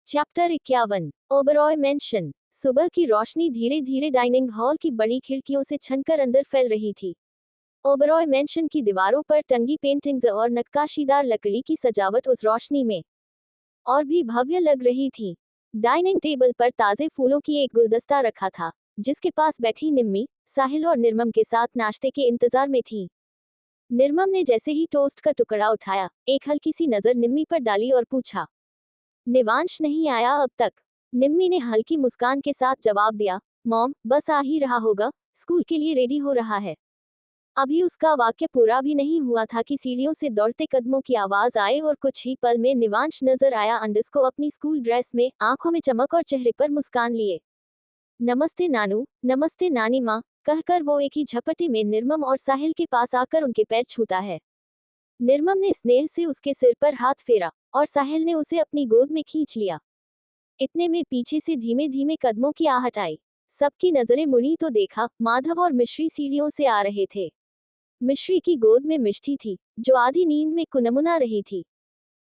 Chapter 51 Oberoi mention. सुबह की रोशनी धीरे धीरे डाइनिंग हॉल की बड़ी खिड़कियों से छनकर अंदर फैल रही थी। ओबरॉय मेंशन की दीवारों पर टंगी पेंटिंग्स और नक्काशीदार लकड़ी की सजावट उस रोशनी में और भी भव्य लग रही थी। डाइनिंग टेबल पर ताजे फूलों की एक गुलदस्ता रखा था, जिसके पास बैठी निम्मी, साहिल और निर्मम के साथ नाश्ते के इंतजार में थी। निर्मम ने जैसे ही टोस्ट का टुकड़ा उठाया, एक हल्की सी नजर निम्मी पर डाली और पूछा, निवांश नहीं आया अब तक? निम्मी ने हल्की मुस्कान के साथ जवाब दिया, मॉम, बस आ ही रहा होगा, स्कूल के लिए रेडी हो रहा है। अभी उसका वाक्य पूरा भी नहीं हुआ था कि सीढ़ियों से दौड़ते कदमों की आवाज आए और कुछ ही पल में निवांश नजर आया, अंडस को अपनी स्कूल ड्रेस में, आंखों में चमक और चेहरे पर मुस्कान लिए। नमस्ते नानू, नमस्ते नानी माँ, कहकर वो एक ही झपटे में निर्मम और साहिल के पास आकर उनके पैर छूता है। निर्मम ने स्नेह से उसके सिर पर हाथ फेरा और साहिल ने उसे अपनी गोद में खींच लिया। इतने में पीछे से धीमे धीमे कदमों की आहट आई। सबकी नजरें मुड़ी तो देखा, माधव और मिश्री सीढ़ियों से आ रहे थे। मिश्री की गोद में मिष्टी थी, जो आधी नींद में कुनमुना रही थी।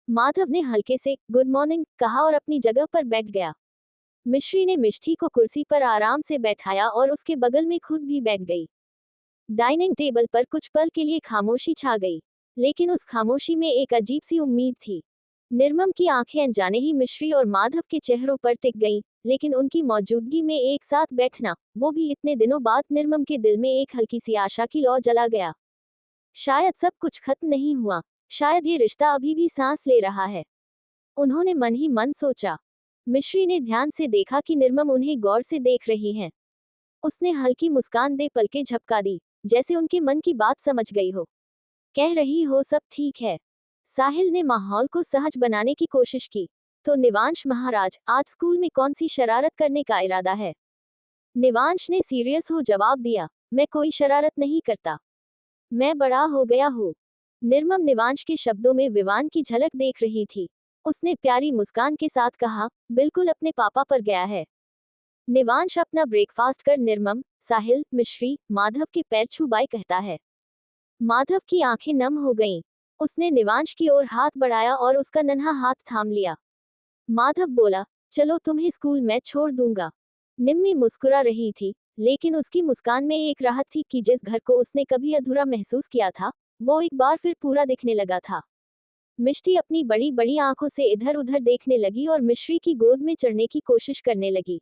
माधव ने हल्के से गुड मॉर्निंग कहा और अपनी जगह पर बैठ गया। मिश्री ने मिष्टी को कुर्सी पर आराम से बैठाया और उसके बगल में खुद भी बैठ गई। डाइनिंग टेबल पर कुछ पल के लिए खामोशी छा गई, लेकिन उस खामोशी में एक अजीब सी उम्मीद थी। निर्मम की आंखें अनजाने ही मिश्री और माधव के चेहरों पर टिक गईं, लेकिन उनकी मौजूदगी में एक साथ बैठना, वो भी इतने दिनों बाद, निर्मम के दिल में एक हल्की सी आशा की लौ जला गया। शायद सब कुछ खत्म नहीं हुआ, शायद ये रिश्ता अभी भी सांस ले रहा है। उन्होंने मन ही मन सोचा। मिश्री ने ध्यान से देखा कि निर्मम उन्हें गौर से देख रही हैं। उसने हल्की मुस्कान दे पलकें झपका दी, जैसे उनके मन की बात समझ गई हो। कह रही हो सब ठीक है? साहिल ने माहौल को सहज बनाने की कोशिश की। तो निवांश महाराज, आज स्कूल में कौन सी शरारत करने का इरादा है? निवांश ने सीरियस हो जवाब दिया, मैं कोई शरारत नहीं करता। मैं बड़ा हो गया हूँ। निर्मम निवांश के शब्दों में विवान की झलक देख रही थी। उसने प्यारी मुस्कान के साथ कहा, बिल्कुल अपने पापा पर गया है। निवांश अपना ब्रेकफास्ट कर निर्मम, साहिल, मिश्री, माधव के पैर छू बाय कहता है। माधव की आंखें नम हो गईं। उसने निवांश की ओर हाथ बढ़ाया और उसका नन्हा हाथ थाम लिया। माधव बोला, चलो तुम्हें स्कूल मैं छोड़ दूंगा। निम्मी मुस्कुरा रही थी, लेकिन उसकी मुस्कान में एक राहत थी कि जिस घर को उसने कभी अधूरा महसूस किया था, वो एक बार फिर पूरा दिखने लगा था। मिष्टी अपनी बड़ी बड़ी आंखों से इधर उधर देखने लगी और मिश्री की गोद में चढ़ने की कोशिश करने लगी।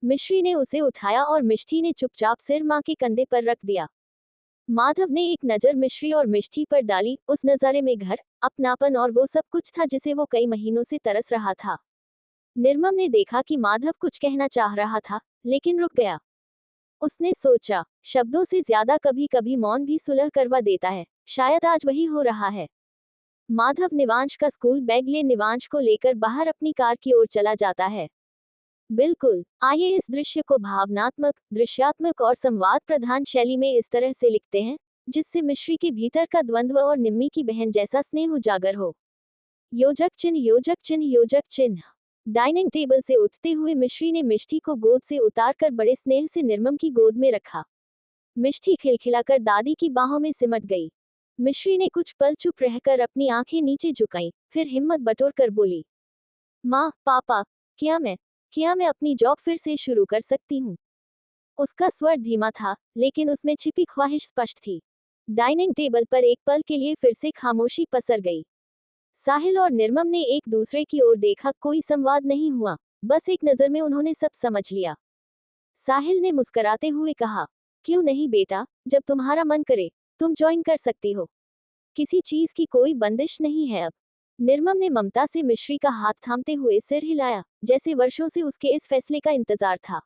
मिश्री ने उसे उठाया और मिष्टी ने चुपचाप सिर मां के कंधे पर रख दिया। माधव ने एक नजर मिश्री और मिष्टी पर डाली, उस नजारे में घर, अपनापन और वो सब कुछ था जिसे वो कई महीनों से तरस रहा था। निर्मम ने देखा कि माधव कुछ कहना चाह रहा था, लेकिन रुक गया। उसने सोचा, शब्दों से ज्यादा कभी कभी मौन भी सुलह करवा देता है, शायद आज वही हो रहा है। माधव निवांश का स्कूल बैग ले निवांश को लेकर बाहर अपनी कार की ओर चला जाता है। बिल्कुल, आइए इस दृश्य को भावनात्मक, दृश्यात्मक और संवाद प्रधान शैली में इस तरह से लिखते हैं, जिससे मिश्री के भीतर का द्वंद्व और निम्मी की बहन जैसा स्नेह उजागर हो। योजक चिन्ह, योजक चिन्ह, योजक चिन्ह। डाइनिंग टेबल से उठते हुए मिश्री ने मिष्टी को गोद से उतारकर बड़े स्नेह से निर्मम की गोद में रखा। मिष्टी खिलखिलाकर दादी की बाहों में सिमट गई। मिश्री ने कुछ पल चुप रहकर अपनी आंखें नीचे झुकाईं, फिर हिम्मत बटोरकर बोली, माँ, पापा, क्या मैं अपनी जॉब फिर से शुरू कर सकती हूँ? उसका स्वर धीमा था, लेकिन उसमें छिपी ख्वाहिश स्पष्ट थी। डाइनिंग टेबल पर एक पल के लिए फिर से खामोशी पसर गई। साहिल और निर्मम ने एक दूसरे की ओर देखा, कोई संवाद नहीं हुआ, बस एक नजर में उन्होंने सब समझ लिया। साहिल ने मुस्कुराते हुए कहा, क्यों नहीं बेटा, जब तुम्हारा मन करे, तुम ज्वाइन कर सकती हो। किसी चीज की कोई बंदिश नहीं है अब। निर्मम ने ममता से मिश्री का हाथ थामते हुए सिर हिलाया, जैसे वर्षों से उसके इस फैसले का इंतजार था।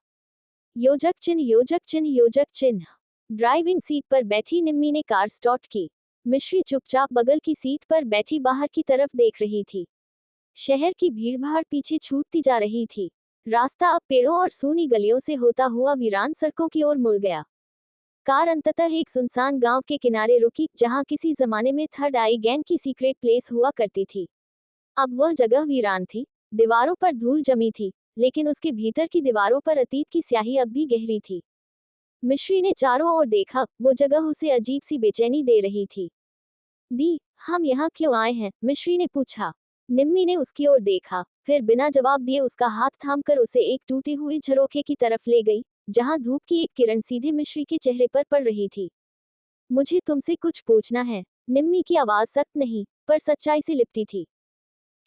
योजक चिन्ह, योजक चिन्ह, योजक चिन्ह। ड्राइविंग सीट पर बैठी निम्मी ने कार स्टार्ट की। मिश्री चुपचाप बगल की सीट पर बैठी बाहर की तरफ देख रही थी। शहर की भीड़भाड़ पीछे छूटती जा रही थी। रास्ता अब पेड़ों और सूनी गलियों से होता हुआ वीरान सड़कों की ओर मुड़ गया। कार अंततः एक सुनसान गांव के किनारे रुकी, जहां किसी जमाने में थर्ड आई गैंग की सीक्रेट प्लेस हुआ करती थी। अब वह जगह वीरान थी, दीवारों पर धूल जमी थी, लेकिन उसके भीतर की दीवारों पर अतीत की स्याही अब भी गहरी थी। मिश्री ने चारों ओर देखा, वो जगह उसे अजीब सी बेचैनी दे रही थी। दी, हम यहाँ क्यों आए हैं? मिश्री ने पूछा। निम्मी ने उसकी ओर देखा, फिर बिना जवाब दिए उसका हाथ थामकर उसे एक टूटे हुए झरोखे की तरफ ले गई, जहां धूप की एक किरण सीधे मिश्री के चेहरे पर पड़ रही थी। मुझे तुमसे कुछ पूछना है। निम्मी की आवाज सख्त नहीं, पर सच्चाई से लिपटी थी।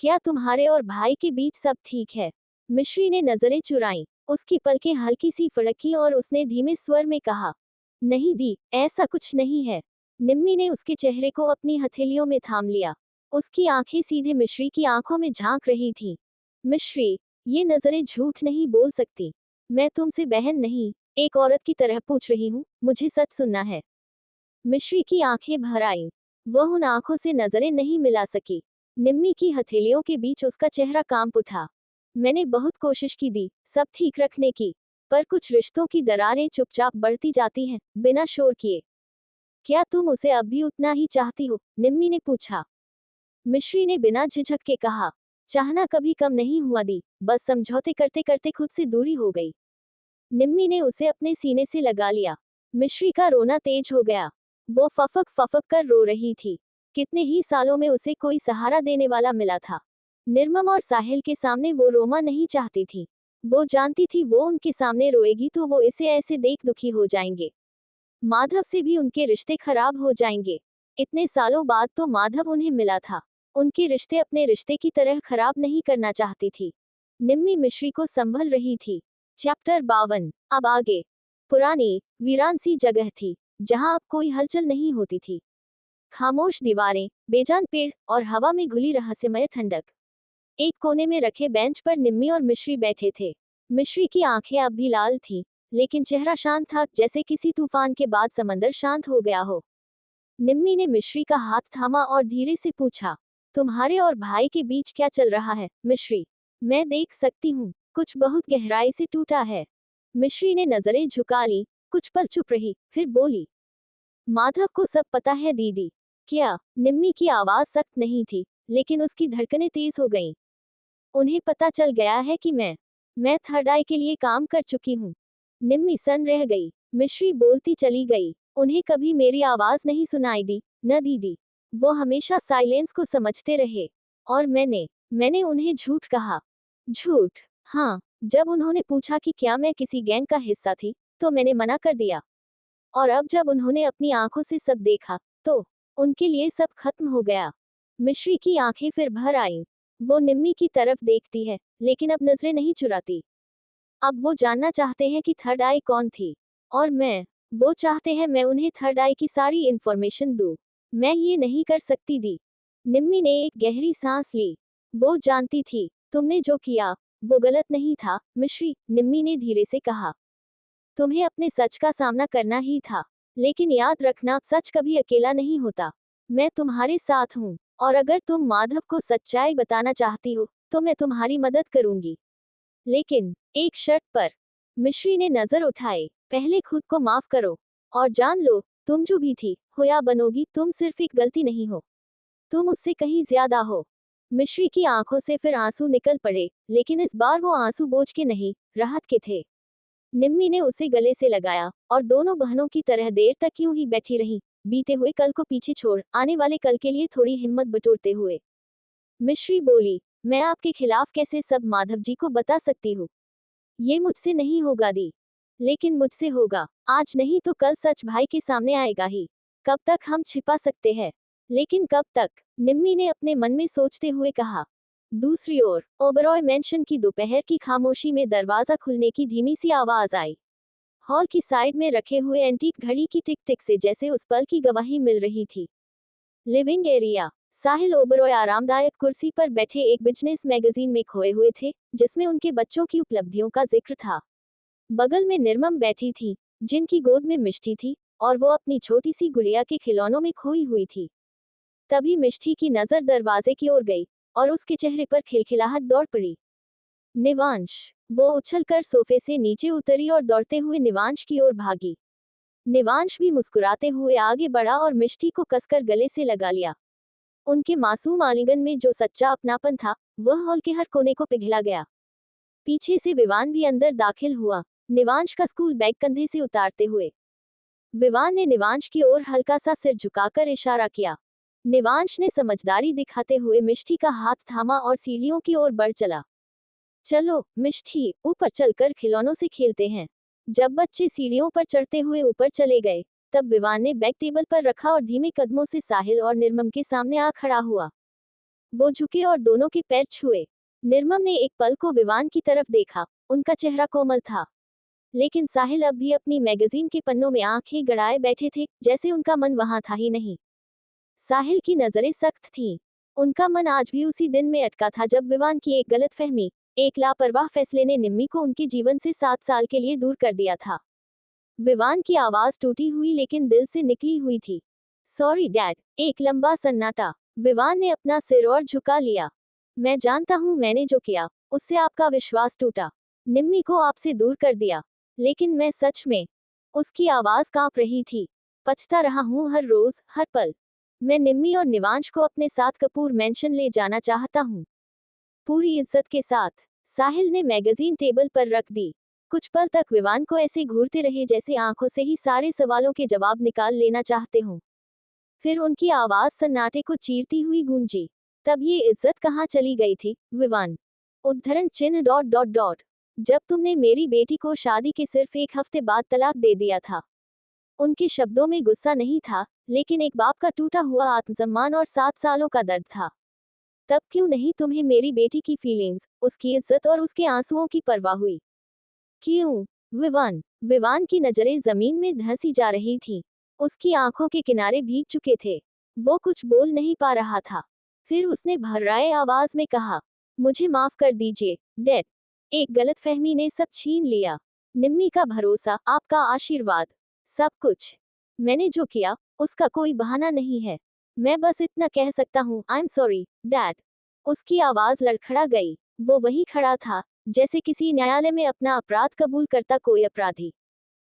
क्या तुम्हारे और भाई के बीच सब ठीक है? मिश्री ने नजरें चुराईं। उसकी पलकें हल्की सी फड़की और उसने धीमे स्वर में कहा, नहीं दी, ऐसा कुछ नहीं है। निम्मी ने उसके चेहरे को अपनी हथेलियों में थाम लिया। उसकी आंखें सीधे मिश्री की आंखों में झांक रही थीं। मिश्री, ये नजरें झूठ नहीं बोल सकती। मैं तुमसे बहन नहीं, एक औरत की तरह पूछ रही हूँ, मुझे सच सुनना है। मिश्री की आंखें भर आईं। वह उन आंखों से नजरें नहीं मिला सकी। निम्मी की हथेलियों के बीच उसका चेहरा कांप उठा। मैंने बहुत कोशिश की दी, सब ठीक रखने की, पर कुछ रिश्तों की दरारें चुपचाप बढ़ती जाती हैं, बिना शोर किए। क्या तुम उसे अब भी उतना ही चाहती हो? निम्मी ने पूछा। मिश्री ने बिना झिझक के कहा, चाहना कभी कम नहीं हुआ दी, बस समझौते करते करते खुद से दूरी हो गई। निम्मी ने उसे अपने सीने से लगा लिया। मिश्री का रोना तेज हो गया। वो फफक फफक कर रो रही थी। कितने ही सालों में उसे कोई सहारा देने वाला मिला था। निर्मम और साहिल के सामने वो रोना नहीं चाहती थी। वो जानती थी वो उनके सामने रोएगी तो वो इसे ऐसे देख दुखी हो जाएंगे। माधव से भी उनके रिश्ते खराब हो जाएंगे। इतने सालों बाद तो माधव उन्हें मिला था। उनके रिश्ते अपने रिश्ते की तरह खराब नहीं करना चाहती थी। निम्मी मिश्री को संभल रही थी। चैप्टर 52। अब आगे। पुरानी, वीरान सी जगह थी, जहां अब कोई हलचल नहीं होती थी। खामोश दीवारें, बेजान पेड़ और हवा में घुली रहस्यमय ठंडक। एक कोने में रखे बेंच पर निम्मी और मिश्री बैठे थे। मिश्री की आंखें अब भी लाल थीं, लेकिन चेहरा शांत था, जैसे किसी तूफान के बाद समंदर शांत हो गया हो। निम्मी ने मिश्री का हाथ थामा और धीरे से पूछा, तुम्हारे और भाई के बीच क्या चल रहा है, मिश्री? मैं देख सकती हूँ, कुछ बहुत गहराई से टूटा है। मिश्री ने नजरें झुका ली, कुछ पल चुप रही, फिर बोली, माधव को सब पता है दीदी। क्या? निम्मी की आवाज सख्त नहीं थी, लेकिन उसकी धड़कनें तेज हो गईं। उन्हें पता चल गया है कि मैं थर्ड आई के लिए काम कर चुकी हूँ। निम्मी सन रह गई। मिश्री बोलती चली गई, उन्हें कभी मेरी आवाज नहीं सुनाई दी, न दीदी। वो हमेशा साइलेंस को समझते रहे। और मैंने उन्हें झूठ कहा। झूठ? हाँ, जब उन्होंने पूछा कि क्या मैं किसी गैंग का हिस्सा थी, तो मैंने मना कर दिया। और अब जब उन्होंने अपनी आंखों से सब देखा, तो उनके लिए सब खत्म हो गया। मिश्री की आंखें फिर भर आईं। वो निम्मी की तरफ देखती है, लेकिन अब नजरें नहीं चुराती। अब वो जानना चाहते हैं कि थर्ड आई कौन थी। और वो चाहते हैं मैं उन्हें थर्ड आई की सारी इंफॉर्मेशन दूं। मैं ये नहीं कर सकती दी। निम्मी ने एक गहरी सांस ली। वो जानती थी, तुमने जो किया, वो गलत नहीं था, मिश्री, निम्मी ने धीरे से कहा। तुम्हें अपने सच का सामना करना ही था। लेकिन याद रखना, सच कभी अकेला नहीं होता। मैं तुम्हारे साथ हूँ, और अगर तुम माधव को सच्चाई बताना चाहती हो, तो मैं तुम्हारी मदद करूंगी। लेकिन एक शर्त पर। मिश्री ने नजर उठाए, पहले खुद को माफ करो। और जान लो, तुम जो भी थी, हो या बनोगी, तुम सिर्फ एक गलती नहीं हो। तुम उससे कहीं ज्यादा हो। मिश्री की आंखों से फिर आंसू निकल पड़े, लेकिन इस बार वो आंसू बोझ के नहीं, राहत के थे। निम्मी ने उसे गले से लगाया, और दोनों बहनों की तरह देर तक यूं ही बैठी रहीं, बीते हुए कल को पीछे छोड़, आने वाले कल के लिए थोड़ी हिम्मत बटोरते हुए। मिश्री बोली, मैं आपके खिलाफ कैसे सब माधव जी को बता सकती हूँ? ये मुझसे नहीं होगा दी। लेकिन मुझसे होगा। आज नहीं तो कल सच भाई के सामने आएगा ही। कब तक हम छिपा सकते हैं? लेकिन कब तक? निम्मी ने अपने मन में सोचते हुए कहा। दूसरी ओर, ओबरॉय मैंशन की दोपहर की खामोशी में दरवाजा खुलने की धीमी सी आवाज आई। हॉल की साइड में रखे हुए एंटीक घड़ी की टिक टिक से जैसे उस पल की गवाही मिल रही थी। Living area. साहिल ओबरॉय आरामदायक कुर्सी पर बैठे एक बिजनेस मैगजीन में खोए हुए थे, जिसमें उनके बच्चों की उपलब्धियों का जिक्र था। बगल में निर्मम बैठी थी, जिनकी गोद में मिष्टी थी, और वो अपनी छोटी सी गुड़िया के खिलौनों में खोई हुई थी। तभी मिष्टी की नजर दरवाजे की ओर गई, और उसके चेहरे पर खिलखिलाहट दौड़ पड़ी। निवांश। वो उछलकर सोफे से नीचे उतरी और दौड़ते हुए निवांश की ओर भागी। निवांश भी मुस्कुराते हुए आगे बढ़ा और मिष्टी को कसकर गले से लगा लिया। उनके मासूम आलिंगन में जो सच्चा अपनापन था, वह हॉल के हर कोने को पिघला गया। पीछे से विवान भी अंदर दाखिल हुआ, निवांश का स्कूल बैग कंधे से उतारते हुए। विवान ने निवांश की ओर हल्का सा सिर झुकाकर इशारा किया। निवांश ने समझदारी दिखाते हुए मिष्टी का हाथ थामा और सीढ़ियों की ओर बढ़ चला। चलो मिष्टी, ऊपर चलकर खिलौनों से खेलते हैं। जब बच्चे सीढ़ियों पर चढ़ते हुए ऊपर चले गए, तब विवान ने बैग टेबल पर रखा और धीमे कदमों से साहिल और निर्मम के सामने आ खड़ा हुआ। वो झुके और दोनों के पैर छुए। निर्मम ने एक पल को विवान की तरफ देखा। उनका चेहरा कोमल था, लेकिन साहिल अब भी अपनी मैगजीन के पन्नों में आंखें गड़ाए बैठे थे, जैसे उनका मन वहां था ही नहीं। साहिल की नजरें सख्त थीं। उनका मन आज भी उसी दिन में अटका था जब विवान की एक गलतफहमी, एक लापरवाह फैसले ने निम्मी को उनके जीवन से 7 साल के लिए दूर कर दिया था। विवान की आवाज टूटी हुई लेकिन दिल से निकली हुई थी। Sorry dad. एक लंबा सन्नाटा। विवान ने अपना सिर और झुका लिया। मैं जानता हूँ मैंने जो किया, उससे आपका विश्वास टूटा, निम्मी को आपसे दूर कर दिया, लेकिन मैं सच में। उसकी आवाज कांप रही थी। पछता रहा हूँ हर रोज, हर पल। मैं निम्मी और निवांश को अपने साथ कपूर मैंशन ले जाना चाहता हूँ, पूरी इज्जत के साथ। साहिल ने मैगजीन टेबल पर रख दी। कुछ पल तक विवान को ऐसे घूरते रहे जैसे आंखों से ही सारे सवालों के जवाब निकाल लेना चाहते हों। फिर उनकी आवाज सन्नाटे को चीरती हुई गूंजी। तब ये इज्जत कहाँ चली गई थी, विवान? उद्धरण चिन्ह डॉट डॉट डॉट। जब तुमने मेरी बेटी को शादी के सिर्फ एक हफ्ते बाद तलाक दे दिया था। उनके शब्दों में गुस्सा नहीं था, लेकिन एक बाप का टूटा हुआ आत्मसम्मान और 7 सालों का दर्द था। तब क्यों नहीं तुम्हें मेरी बेटी की फीलिंग्स, उसकी इज्जत और उसके आंसुओं की परवाह हुई? क्यों? विवान। विवान की नजरें जमीन में धंसी जा रही थीं। उसकी आंखों के किनारे भीग चुके थे। वो कुछ बोल नहीं पा रहा था। फिर उसने भर्राए आवाज में कहा, मुझे माफ कर दीजिए, डैड। एक गलतफहमी ने सब छीन लिया। निम्मी का भरोसा, आपका आशीर्वाद, सब कुछ। मैंने जो किया, उसका कोई बहाना नहीं है। मैं बस इतना कह सकता हूँ, आई एम सॉरी, डैड। उसकी आवाज लड़खड़ा गई। वो वहीं खड़ा था, जैसे किसी न्यायालय में अपना अपराध कबूल करता कोई अपराधी।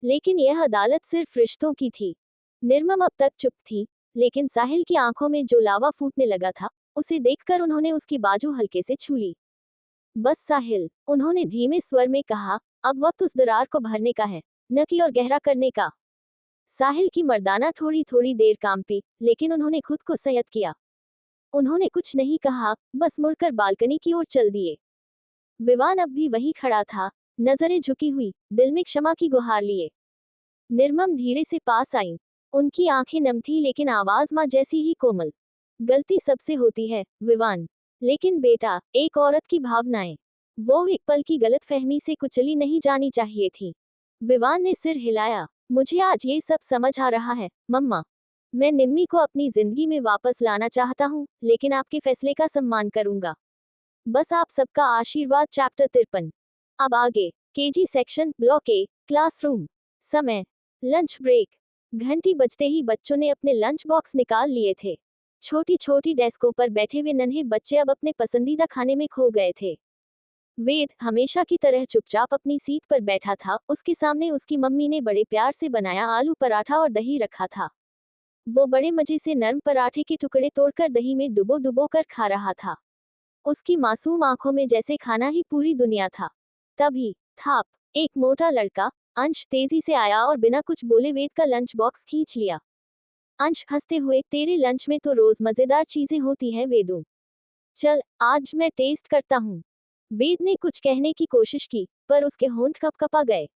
लेकिन यह अदालत सिर्फ रिश्तों की थी। निर्मम अब तक चुप थी, लेकिन साहिल की आंखों में जो लावा फूटने लगा था, उसे देखकर उन्होंने उसकी बाजू हल्के से छू ली। बस साहिल, उन्होंने धीमे स्वर में कहा, अब वक्त उस दरार को भरने का है, न कि और गहरा करने का। साहिल की मर्दाना थोड़ी थोड़ी देर कांपी, लेकिन उन्होंने खुद को संयत किया। उन्होंने कुछ नहीं कहा, बस मुड़कर बालकनी की ओर चल दिए। विवान अब भी वहीं खड़ा था, नजरें झुकी हुई, दिल में क्षमा की गुहार लिए। निर्मम धीरे से पास आई। उनकी आंखें नम थी लेकिन आवाज माँ जैसी ही कोमल। गलती सबसे होती है, विवान। लेकिन बेटा, एक औरत की भावनाएं, वो एक पल की गलतफहमी से कुचली नहीं जानी चाहिए थी। विवान ने सिर हिलाया। मुझे आज ये सब समझ आ रहा है, मम्मा। मैं निम्मी को अपनी जिंदगी में वापस लाना चाहता हूँ, लेकिन आपके फैसले का सम्मान करूंगा। बस आप सबका आशीर्वाद। चैप्टर 53। अब आगे। केजी सेक्शन, ब्लॉक ए, क्लासरूम। समय, लंच ब्रेक। घंटी बजते ही बच्चों ने अपने लंच बॉक्स निकाल लिए थे। छोटी छोटी डेस्कों पर बैठे हुए नन्हे बच्चे अब अपने पसंदीदा खाने में खो गए थे। वेद हमेशा की तरह चुपचाप अपनी सीट पर बैठा था। उसके सामने उसकी मम्मी ने बड़े प्यार से बनाया आलू पराठा और दही रखा था। वो बड़े मजे से नरम पराठे के टुकड़े तोड़कर दही में डुबो डुबो कर खा रहा था। उसकी मासूम आंखों में जैसे खाना ही पूरी दुनिया था। तभी थाप, एक मोटा लड़का, अंश, तेजी से आया और बिना कुछ बोले वेद का लंच बॉक्स खींच लिया। अंश हंसते हुए, तेरे लंच में तो रोज मजेदार चीजें होती हैं वेदू। चल, आज मैं टेस्ट करता हूँ। वेद ने कुछ कहने की कोशिश की, पर उसके होंठ कपकपा गए।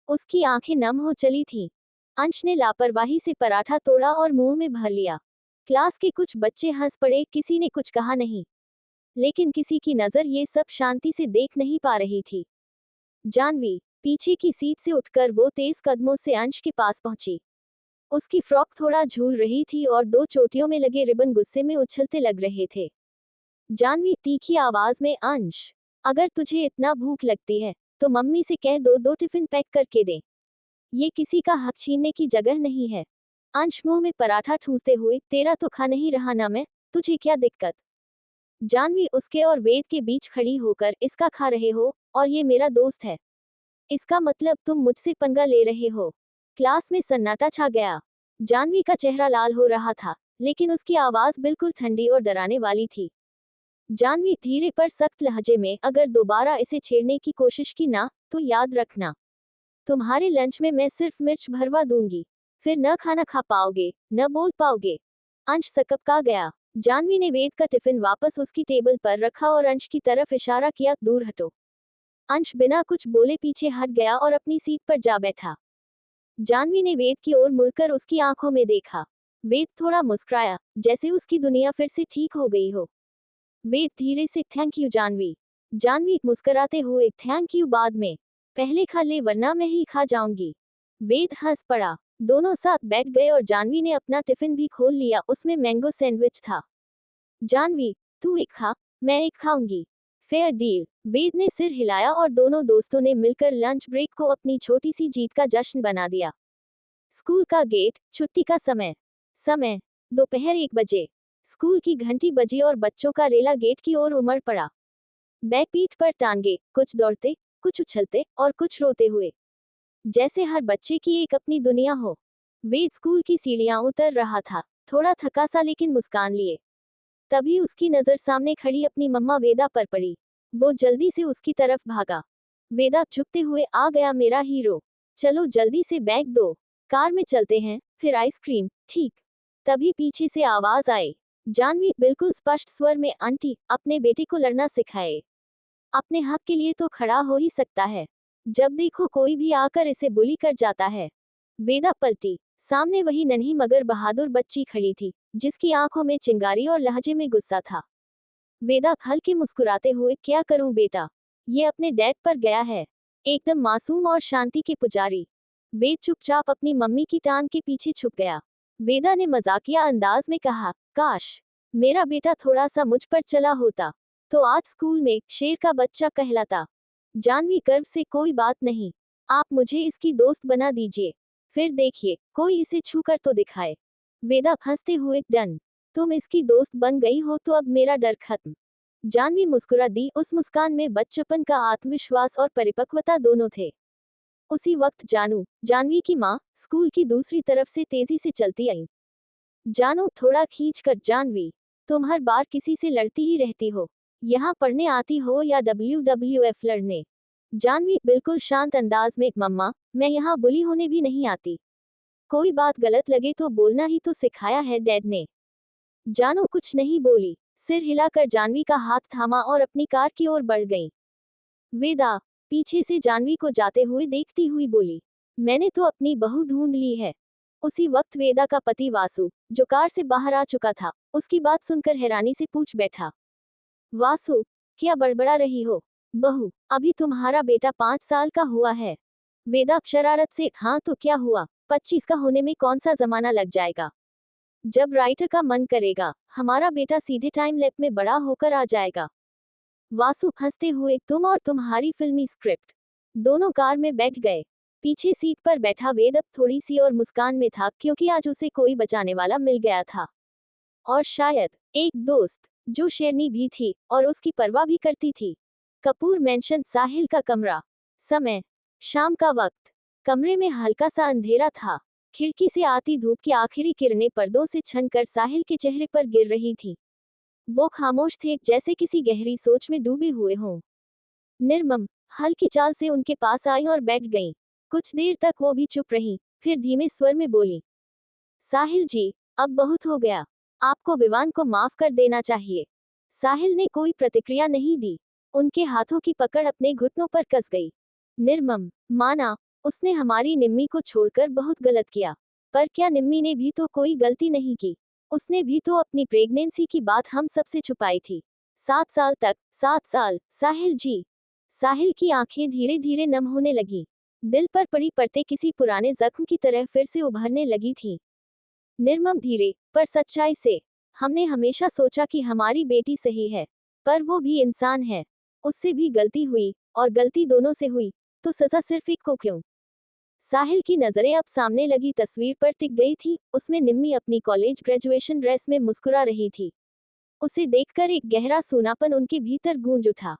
उसकी आंखें नम हो चली थीं। अंश ने लापरवाही से पराठा तोड़ा और मुंह में भर लिया। क्लास के कुछ बच्चे हंस पड़े, किसी ने कुछ कहा नहीं, लेकिन किसी की नजर ये सब शांति से देख नहीं पा रही थी। जानवी, पीछे की सीट से उठकर वो तेज कदमों से अंश के पास पहुंची। उसकी फ्रॉक थोड़ा झूल रही थी और 2 चोटियों में लगे रिबन गुस्से में उछलते लग रहे थे। जानवी तीखी आवाज में, अंश, अगर तुझे इतना भूख लगती है, तो मम्मी से कह दो 2 टिफिन पैक करके दे। ये किसी का हक छीनने की जगह नहीं है। अंश मुंह में पराठा ठूंसते हुए, तेरा तो खा नहीं रहा ना मैं, तुझे क्या दिक्कत? जानवी उसके और वेद के बीच खड़ी होकर, इसका खा रहे हो, और ये मेरा दोस्त है। इसका मतलब तुम मुझसे पंगा ले रहे हो। क्लास में सन्नाटा छा गया। जानवी का चेहरा लाल हो रहा था, लेकिन उसकी आवाज बिल्कुल ठंडी और डराने वाली थी। जानवी धीरे पर सख्त लहजे में, अगर दोबारा इसे छेड़ने की कोशिश की ना, तो याद रखना, तुम्हारे लंच में मैं सिर्फ मिर्च भरवा दूंगी। फिर न खाना खा पाओगे, न बोल पाओगे। अंश सकपका गया। जानवी ने वेद का टिफिन वापस उसकी टेबल पर रखा और अंश की तरफ इशारा किया, दूर हटो। अंश बिना कुछ बोले पीछे हट गया और अपनी सीट पर जा बैठा। जानवी ने वेद की ओर मुड़कर उसकी आंखों में देखा। वेद थोड़ा मुस्कुराया, जैसे उसकी दुनिया फिर से ठीक हो गई हो। वेद धीरे से, थैंक यू जानवी। जानवी मुस्कुराते हुए, थैंक यू बाद में, पहले खा ले वरना मैं ही खा जाऊंगी। वेद हंस पड़ा। दोनों साथ बैठ गए और जानवी ने अपना टिफिन भी खोल लिया, उसमें मैंगो सैंडविच था। जानवी, तू एक खा, मैं एक खाऊंगी। Fair deal. वेद ने सिर हिलाया और दोनों दोस्तों ने मिलकर लंच ब्रेक को अपनी छोटी सी जीत का जश्न बना दिया। स्कूल का गेट, छुट्टी का समय। समय, दोपहर 1 बजे। स्कूल की घंटी बजी और बच्चों का रेला गेट की ओर उमड़ पड़ा। बैग पीठ पर टांगे, कुछ दौड़ते, कुछ उछलते और कुछ रोते हुए, जैसे हर बच्चे की एक अपनी दुनिया हो। वेद स्कूल की सीढ़ियां उतर रहा था, थोड़ा थका सा लेकिन मुस्कान लिए। तभी उसकी नजर सामने खड़ी अपनी मम्मा वेदा पर पड़ी। वो जल्दी से उसकी तरफ भागा। वेदा झुकते हुए, आ गया मेरा हीरो। चलो जल्दी से बैग दो, कार में चलते हैं, फिर आइसक्रीम, ठीक। तभी पीछे से आवाज आई। जानवी बिल्कुल स्पष्ट स्वर में, आंटी, अपने बेटे को लड़ना सिखाए। अपने हक के लिए तो खड़ा हो ही सकता है, जब देखो कोई भी आकर इसे बुली कर जाता है। वेदा पलटी। सामने वही नन्ही मगर बहादुर बच्ची खड़ी थी, जिसकी आंखों में चिंगारी और लहजे में गुस्सा था। वेदा हल्के मुस्कुराते हुए, क्या करूं बेटा, ये अपने डैड पर गया है, एकदम मासूम और शांति के पुजारी। वेद चुपचाप अपनी मम्मी की टांग के पीछे छुप गया। वेदा ने मजाकिया अंदाज में कहा, काश मेरा बेटा थोड़ा सा मुझ पर चला होता, तो आज स्कूल में शेर का बच्चा कहलाता। जानवी गर्व से, कोई बात नहीं, आप मुझे इसकी दोस्त बना दीजिए, फिर देखिए कोई इसे छू कर तो दिखाए। वेदा हंसते हुए, डन, तुम इसकी दोस्त बन गई हो तो अब मेरा डर खत्म। जानवी मुस्कुरा दी, उस मुस्कान में बच्चेपन का आत्मविश्वास और परिपक्वता दोनों थे। उसी वक्त जानू, जानवी की माँ, स्कूल की दूसरी तरफ से तेजी से चलती आई। जानू थोड़ा खींच कर, जानवी, तुम हर बार किसी से लड़ती ही रहती हो, यहाँ पढ़ने आती हो या WWF लड़ने। जानवी बिल्कुल शांत अंदाज में, मम्मा, मैं यहाँ बुली होने भी नहीं आती, कोई बात गलत लगे तो बोलना ही तो सिखाया है डैड ने। जानू कुछ नहीं बोली, सिर हिलाकर जानवी का हाथ थामा और अपनी कार की ओर बढ़ गई। वेदा पीछे से जानवी को जाते हुए देखती हुई बोली, मैंने तो अपनी बहू ढूंढ ली है। उसी वक्त वेदा का पति वासु, जो कार से बाहर आ चुका था, उसकी बात सुनकर हैरानी से पूछ बैठा, वासु, क्या बड़बड़ा रही हो? बहू, अभी तुम्हारा बेटा 5 साल का हुआ है। वेदा शरारत से, हाँ तो क्या हुआ, 25 का होने में कौन सा जमाना लग जाएगा। जब राइटर का मन करेगा, हमारा बेटा सीधे टाइम लैप में बड़ा होकर आ जाएगा। वासु हंसते हुए, तुम और तुम्हारी फिल्मी स्क्रिप्ट। दोनों कार में बैठ गए। पीछे सीट पर बैठा वेद अब थोड़ी सी और मुस्कान में था, क्योंकि आज उसे कोई बचाने वाला मिल गया था। और शायद एक दोस्त, जो शेरनी भी थी और उसकी परवाह भी करती थी। कपूर मेंशन, साहिल का कमरा। समय, शाम का वक्त। कमरे में हल्का सा अंधेरा था। खिड़की से आती धूप की आखिरी किरणें पर्दों से छनकर साहिल के चेहरे पर गिर रही थी। वो खामोश थे, जैसे किसी गहरी सोच में डूबे हुए हों। निर्मम हल्की चाल से उनके पास आई और बैठ गईं। कुछ देर तक वो भी चुप रही, फिर धीमे स्वर में बोली, साहिल जी, अब बहुत हो गया, आपको विवान को माफ कर देना चाहिए। साहिल ने कोई प्रतिक्रिया नहीं दी। उनके हाथों की पकड़ अपने घुटनों पर कस गई। निर्मम, माना, उसने हमारी निम्मी को छोड़कर बहुत गलत किया, पर क्या निम्मी ने भी तो कोई गलती नहीं की। उसने भी तो अपनी प्रेगनेंसी की बात हम सबसे छुपाई थी। 7 साल तक, 7 साल, साहिल जी। साहिल की आंखें धीरे धीरे नम होने लगी। दिल पर पड़ी परतें किसी पुराने जख्म की तरह फिर से उभरने लगी थी। निर्मम धीरे, पर सच्चाई से, हमने हमेशा सोचा कि हमारी बेटी सही है, पर वो भी इंसान है, उससे भी गलती हुई, और गलती दोनों से हुई, तो सजा सिर्फ एक को क्यों। साहिल की नजरें अब सामने लगी तस्वीर पर टिक गई थी, उसमें निम्मी अपनी कॉलेज ग्रेजुएशन ड्रेस में मुस्कुरा रही थी। उसे देखकर एक गहरा सूनापन उनके भीतर गूंज उठा।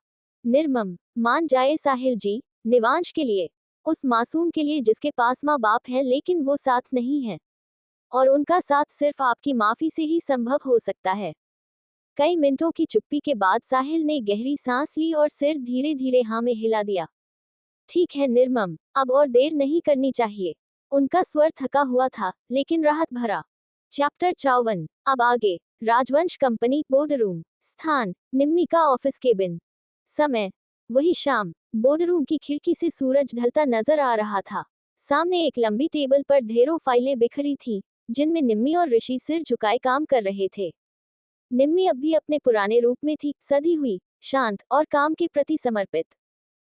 निर्मम, मान जाए साहिल जी, निवांश के लिए, उस मासूम के लिए जिसके पास माँ बाप है लेकिन वो साथ नहीं है, और उनका साथ सिर्फ आपकी माफी से ही संभव हो सकता है। कई मिनटों की चुप्पी के बाद साहिल ने गहरी सांस ली और सिर धीरे धीरे हाँ में हिला दिया। ठीक है निर्मम, अब और देर नहीं करनी चाहिए। उनका स्वर थका हुआ था, लेकिन राहत भरा। चैप्टर 54। अब आगे। राजवंश कंपनी बोर्ड रूम। स्थान निम्मी का ऑफिस केबिन। समय वही शाम। बोर्ड रूम की खिड़की से सूरज ढलता नजर आ रहा था। सामने एक लंबी टेबल पर ढेरों फाइलें बिखरी थीं, जिनमें निम्मी और ऋषि सिर झुकाए काम कर रहे थे। निम्मी अब भी अपने पुराने रूप में थी, सधी हुई, शांत और काम के प्रति समर्पित।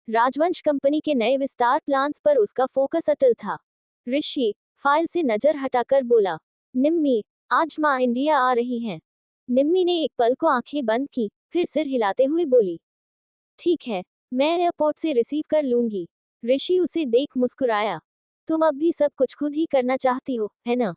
राजवंश कंपनी के नए विस्तार प्लान्स पर उसका फोकस अटल था। ऋषि फाइल से नजर हटाकर बोला, निम्मी, आज माँ इंडिया आ रही हैं। निम्मी ने एक पल को आंखें बंद की, फिर सिर हिलाते हुए बोली, ठीक है, मैं एयरपोर्ट से रिसीव कर लूंगी। ऋषि उसे देख मुस्कुराया, तुम अब भी सब कुछ खुद ही करना चाहती हो, है ना?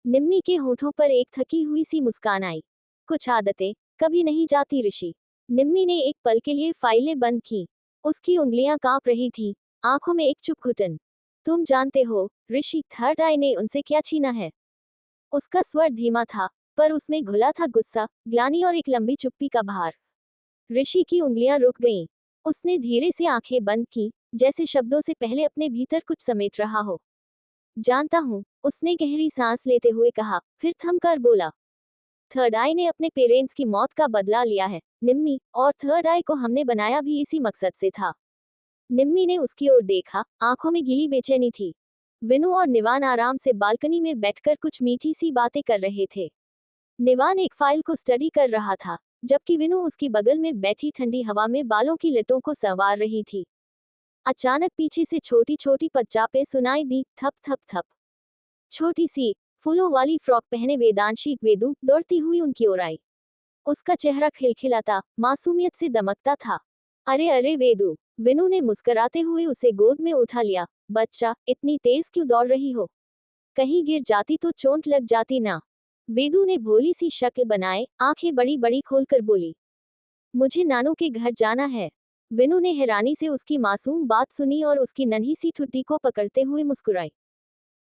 निम्मी के होठों पर एक थकी हुई सी मुस्कान आई। कुछ आदतें कभी नहीं जाती ऋषि। निम्मी ने एक पल के लिए फाइलें बंद की। उसकी उंगलियां कांप रही थी, आंखों में एक चुप घुटन। तुम जानते हो, ऋषि, थर्ड आई ने उनसे क्या छीना है? उसका स्वर धीमा था, पर उसमें घुला था गुस्सा, ग्लानि और एक लंबी चुप्पी का भार। ऋषि की उंगलियां रुक गईं। उसने धीरे से आंखें बंद की, जैसे शब्दों से पहले अपने भीतर कुछ समेट रहा हो। जानता हूँ, उसने गहरी सांस लेते हुए कहा, फिर थम कर बोला, थर्ड आई ने अपने पेरेंट्स की मौत का बदला लिया है, निम्मी, और थर्ड आई को हमने बनाया भी इसी मकसद से था। निम्मी ने उसकी ओर देखा, आंखों में गीली बेचैनी थी। विनु और निवान आराम से बालकनी में बैठकर कुछ मीठी सी बातें कर रहे थे। निवान एक फाइल को स्टडी कर रहा था, जबकि विनु उसकी बगल में बैठी ठंडी हवा में बालों की लटों को संवार रही थी। अचानक पीछे से छोटी छोटी पदचापें सुनाई दी, थप थप थप। छोटी सी फूलों वाली फ्रॉक पहने वेदांशी वेदु दौड़ती हुई उनकी ओर आई। उसका चेहरा खिलखिलाता, मासूमियत से दमकता था। अरे अरे वेदु, विनु ने मुस्कुराते हुए उसे गोद में उठा लिया। बच्चा, इतनी तेज क्यों दौड़ रही हो? कहीं गिर जाती तो चोट लग जाती ना? वेदु ने भोली सी शक्ल बनाए, आंखें बड़ी बड़ी खोलकर बोली, मुझे नानू के घर जाना है। विनु ने हैरानी से उसकी मासूम बात सुनी और उसकी नन्ही सी ठुड्डी को पकड़ते हुए मुस्कुराई।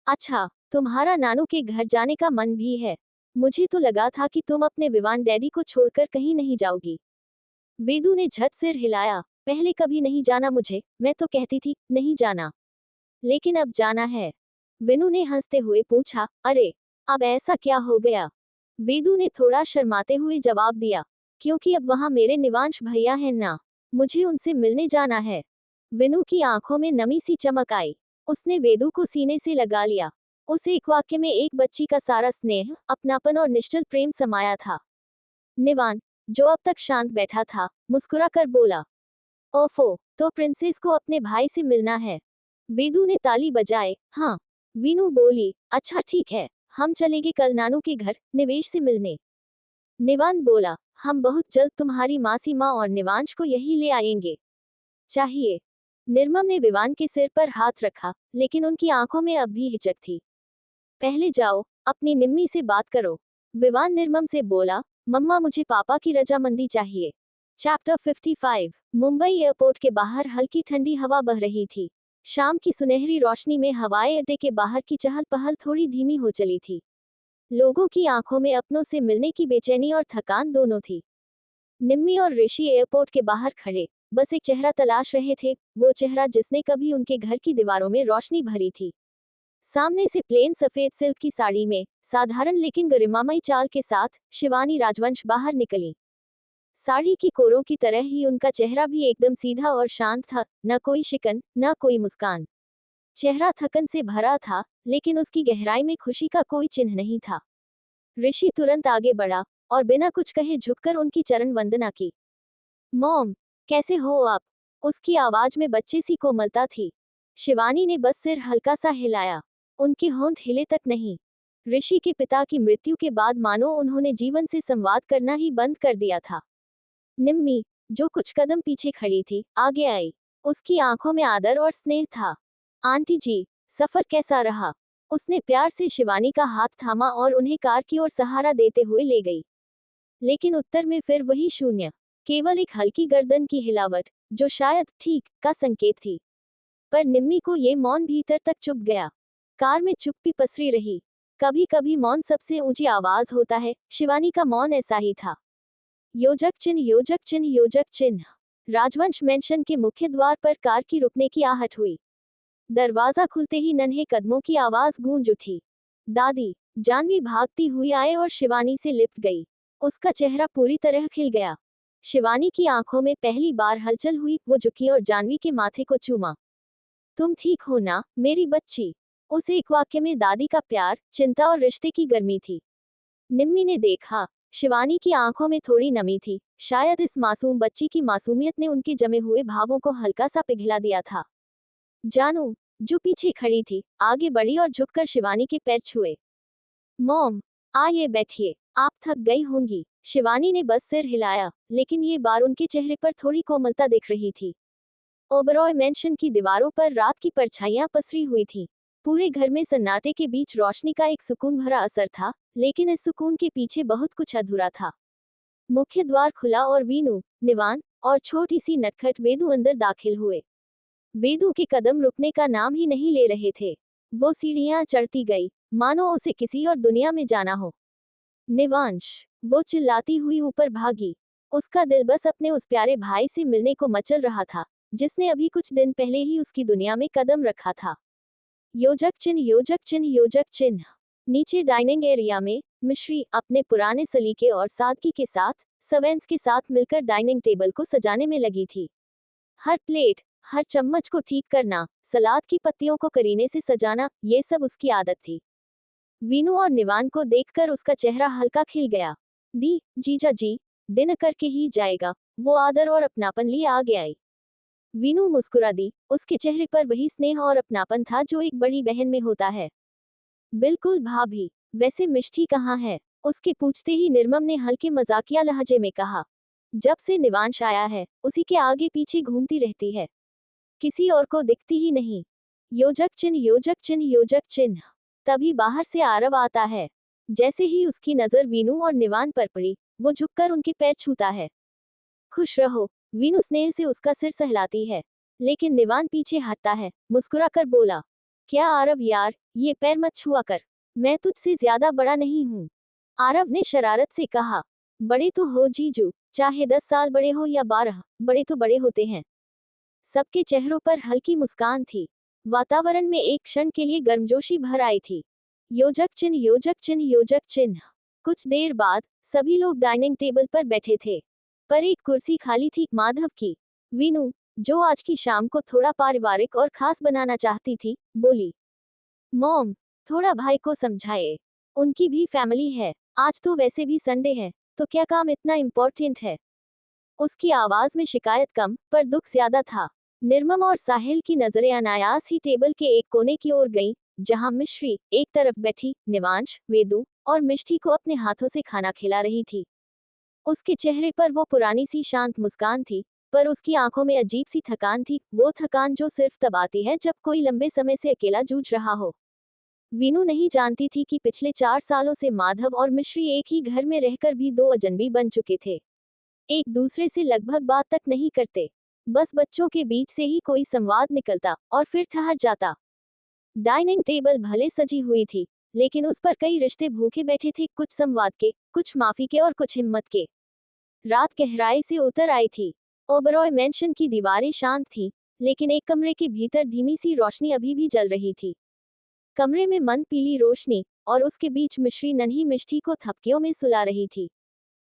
अच्छा, तुम्हारा नानू के घर जाने का मन भी है। मुझे तो लगा था कि तुम अपने विवान डैडी को छोड़कर कहीं नहीं जाओगी। वेदु ने झट सिर हिलाया, पहले कभी नहीं जाना मुझे, मैं तो कहती थी, नहीं जाना। लेकिन अब जाना है। विनु ने हंसते हुए पूछा, अरे, अब ऐसा क्या हो गया? वेदु ने थोड़ा शर्माते हुए जवाब दिया, क्योंकि अब वहां मेरे निवांश भैया हैं ना, मुझे उनसे मिलने जाना है। विनु की आंखों में नमी सी चमक आई। उसने वेदु को सीने से लगा लिया। उस एक वाक्य में एक बच्ची का सारा स्नेह, अपनापन और निश्चल प्रेम समाया था। निवान, जो अब तक शांत बैठा था, मुस्कुरा कर बोला, ओफो, तो प्रिंसेस को अपने भाई से मिलना है। वेदु ने ताली बजाए, हाँ। वीनू बोली, अच्छा ठीक है, हम चलेंगे कल नानू के घर, निवेश से मिलने। निवान बोला, हम बहुत जल्द तुम्हारी मासी माँ और निवांश को यही ले आएंगे। चाहिए। निर्मम ने विवान के सिर पर हाथ रखा, लेकिन उनकी आंखों में अब भी हिचक थी। पहले जाओ, अपनी निम्मी से बात करो। विवान निर्मम से बोला, मम्मा मुझे पापा की रजामंदी चाहिए। चैप्टर 55। मुंबई एयरपोर्ट के बाहर हल्की ठंडी हवा बह रही थी। शाम की सुनहरी रोशनी में हवाई अड्डे के बाहर की चहल पहल थोड़ी धीमी हो चली थी। लोगों की आंखों में अपनों से मिलने की बेचैनी और थकान दोनों थी। निम्मी और ऋषि एयरपोर्ट के बाहर खड़े, बस एक चेहरा तलाश रहे थे, वो चेहरा जिसने कभी उनके घर की दीवारों में रोशनी भरी थी। सामने से प्लेन सफेद सिल्क की साड़ी में, साधारण लेकिन गरिमामयी चाल के साथ, शिवानी राजवंश बाहर निकली। साड़ी की कोरों की तरह ही उनका चेहरा भी एकदम सीधा और शांत था, न कोई शिकन, न कोई मुस्कान। चेहरा थकन से भरा था, लेकिन उसकी गहराई में खुशी का कोई चिन्ह नहीं था। ऋषि तुरंत आगे बढ़ा और बिना कुछ कहे झुककर उनकी चरण वंदना की। मॉम, कैसे हो आप? उसकी आवाज में बच्चे सी कोमलता थी। शिवानी ने बस सिर हल्का सा हिलाया। उनके होंठ हिले तक नहीं। ऋषि के पिता की मृत्यु के बाद मानो उन्होंने जीवन से संवाद करना ही बंद कर दिया था। निम्मी, जो कुछ कदम पीछे खड़ी थी, आगे आई। उसकी आंखों में आदर और स्नेह था। आंटी जी, सफर कैसा रहा? उसने प्यार से शिवानी का हाथ थामा और उन्हें कार की ओर सहारा देते हुए ले गई। लेकिन उत्तर में फिर वही शून्य, केवल एक हल्की गर्दन की हिलावट, जो शायद ठीक का संकेत थी। पर निम्मी को ये मौन भीतर तक चुभ गया। कार में चुप्पी पसरी रही। कभी कभी मौन सबसे ऊंची आवाज होता है, शिवानी का मौन ऐसा ही था। योजक चिन्ह, योजक चिन्ह, योजक चिन्ह। राजवंश मेंशन के मुख्य द्वार पर कार की रुकने की आहट हुई। दरवाजा खुलते ही नन्हे कदमों की आवाज गूंज उठी। दादी, जानवी भागती हुई आए और शिवानी से लिपट गई। उसका चेहरा पूरी तरह खिल गया। शिवानी की आंखों में पहली बार हलचल हुई। वो झुकी और जानवी के माथे को चूमा। तुम ठीक हो ना, मेरी बच्ची? उस एक वाक्य में दादी का प्यार, चिंता और रिश्ते की गर्मी थी। निम्मी ने देखा, शिवानी की आंखों में थोड़ी नमी थी। शायद इस मासूम बच्ची की मासूमियत ने उनके जमे हुए भावों को हल्का सा पिघला दिया था। जानू, जो पीछे खड़ी थी, आगे बढ़ी और झुककर शिवानी के पैर छुए। मॉम, आइए बैठिए, आप थक गई होंगी। शिवानी ने बस सिर हिलाया, लेकिन ये बार उनके चेहरे पर थोड़ी कोमलता दिख रही थी। ओबरॉय मैंशन की दीवारों पर रात की परछाइयां पसरी हुई थीं। पूरे घर में सन्नाटे के बीच रोशनी का एक सुकून भरा असर था, लेकिन इस सुकून के पीछे बहुत कुछ अधूरा था। मुख्य द्वार खुला और वीनू, निवान और छोटी सी नटखट वेदू अंदर दाखिल हुए। वेदू के कदम रुकने का नाम ही नहीं ले रहे थे। वो सीढ़ियां चढ़ती गई, मानो उसे किसी और दुनिया में जाना हो। निवांश, वो चिल्लाती हुई ऊपर भागी। उसका दिल बस अपने उस प्यारे भाई से मिलने को मचल रहा था, जिसने अभी कुछ दिन पहले ही उसकी दुनिया में कदम रखा था। योजक चिन्ह, योजक चिन्ह, योजक चिन्ह। नीचे डाइनिंग एरिया में मिश्री अपने पुराने सलीके और सादगी के साथ सर्वेंट्स के साथ मिलकर डाइनिंग टेबल को सजाने में लगी थी। हर प्लेट, हर चम्मच को ठीक करना, सलाद की पत्तियों को करीने से सजाना, ये सब उसकी आदत थी। वीनू और निवान को देखकर उसका चेहरा हल्का खिल गया। दी, जीजा जी, डिनर करके ही जाएगा, वो आदर और अपनापन लिए आगे आई। वीनू मुस्कुरा दी, उसके चेहरे पर वही स्नेह और अपनापन था जो एक बड़ी बहन में होता है। बिल्कुल भाभी, वैसे मिष्टी कहाँ है? उसके पूछते ही निर्मम ने हल्के मजाकिया लहजे में कहा। जब से निवांश आया है, उसी के आगे पीछे घूमती रहती है, किसी और को दिखती ही नहीं। योजक चिन्ह, योजक चिन्ह, योजक चिन्ह। तभी बाहर से आरव आता है। जैसे ही उसकी नजर वीनू और निवान पर पड़ी, वो झुककर उनके पैर छूता है। खुश रहो, वीनू स्नेह से उसका सिर सहलाती है। लेकिन निवान पीछे हटता है, मुस्कुराकर बोला, क्या आरव यार, ये पैर मत छुआ कर, मैं तुझसे ज्यादा बड़ा नहीं हूँ। आरव ने शरारत से कहा, बड़े तो हो जीजू, चाहे 10 साल बड़े हो या 12, बड़े तो बड़े होते हैं। सबके चेहरों पर हल्की मुस्कान थी। वातावरण में एक क्षण के लिए गर्मजोशी भर आई थी। योजक चिन्ह, योजक चिन्ह, योजक चिन्ह। कुछ देर बाद सभी लोग डाइनिंग टेबल पर बैठे थे, पर एक कुर्सी खाली थी, माधव की। वीनू, जो आज की शाम को थोड़ा पारिवारिक और खास बनाना चाहती थी, बोली, मॉम, थोड़ा भाई को समझाए, उनकी भी फैमिली है, आज तो वैसे भी संडे है, तो क्या काम इतना इम्पोर्टेंट है? उसकी आवाज में शिकायत कम, पर दुख ज्यादा था। निर्मम और साहिल की नजरें अनायास ही टेबल के एक कोने की ओर गईं, जहां मिश्री एक तरफ बैठी निवांश, वेदू और मिष्टी को अपने हाथों से खाना खिला रही थी। उसके चेहरे पर वो पुरानी सी शांत मुस्कान थी, पर उसकी आंखों में अजीब सी थकान थी, वो थकान जो सिर्फ तब आती है जब कोई लंबे समय से अकेला जूझ रहा हो। वीनू नहीं जानती थी कि पिछले 4 सालों से माधव और मिश्री एक ही घर में रहकर भी दो अजनबी बन चुके थे। एक दूसरे से लगभग बात तक नहीं करते, बस बच्चों के बीच से ही कोई संवाद निकलता और फिर ठहर जाता। डाइनिंग टेबल भले सजी हुई थी, लेकिन उस पर कई रिश्ते भूखे बैठे थे, कुछ संवाद के, कुछ माफी के और कुछ हिम्मत के। रात गहराई से उतर आई थी। ओबरॉय मैंशन की दीवारें शांत थीं, लेकिन एक कमरे के भीतर धीमी सी रोशनी अभी भी जल रही थी। कमरे में मंद पीली रोशनी, और उसके बीच मिश्री नन्ही मिष्टी को थपकियों में सुला रही थी।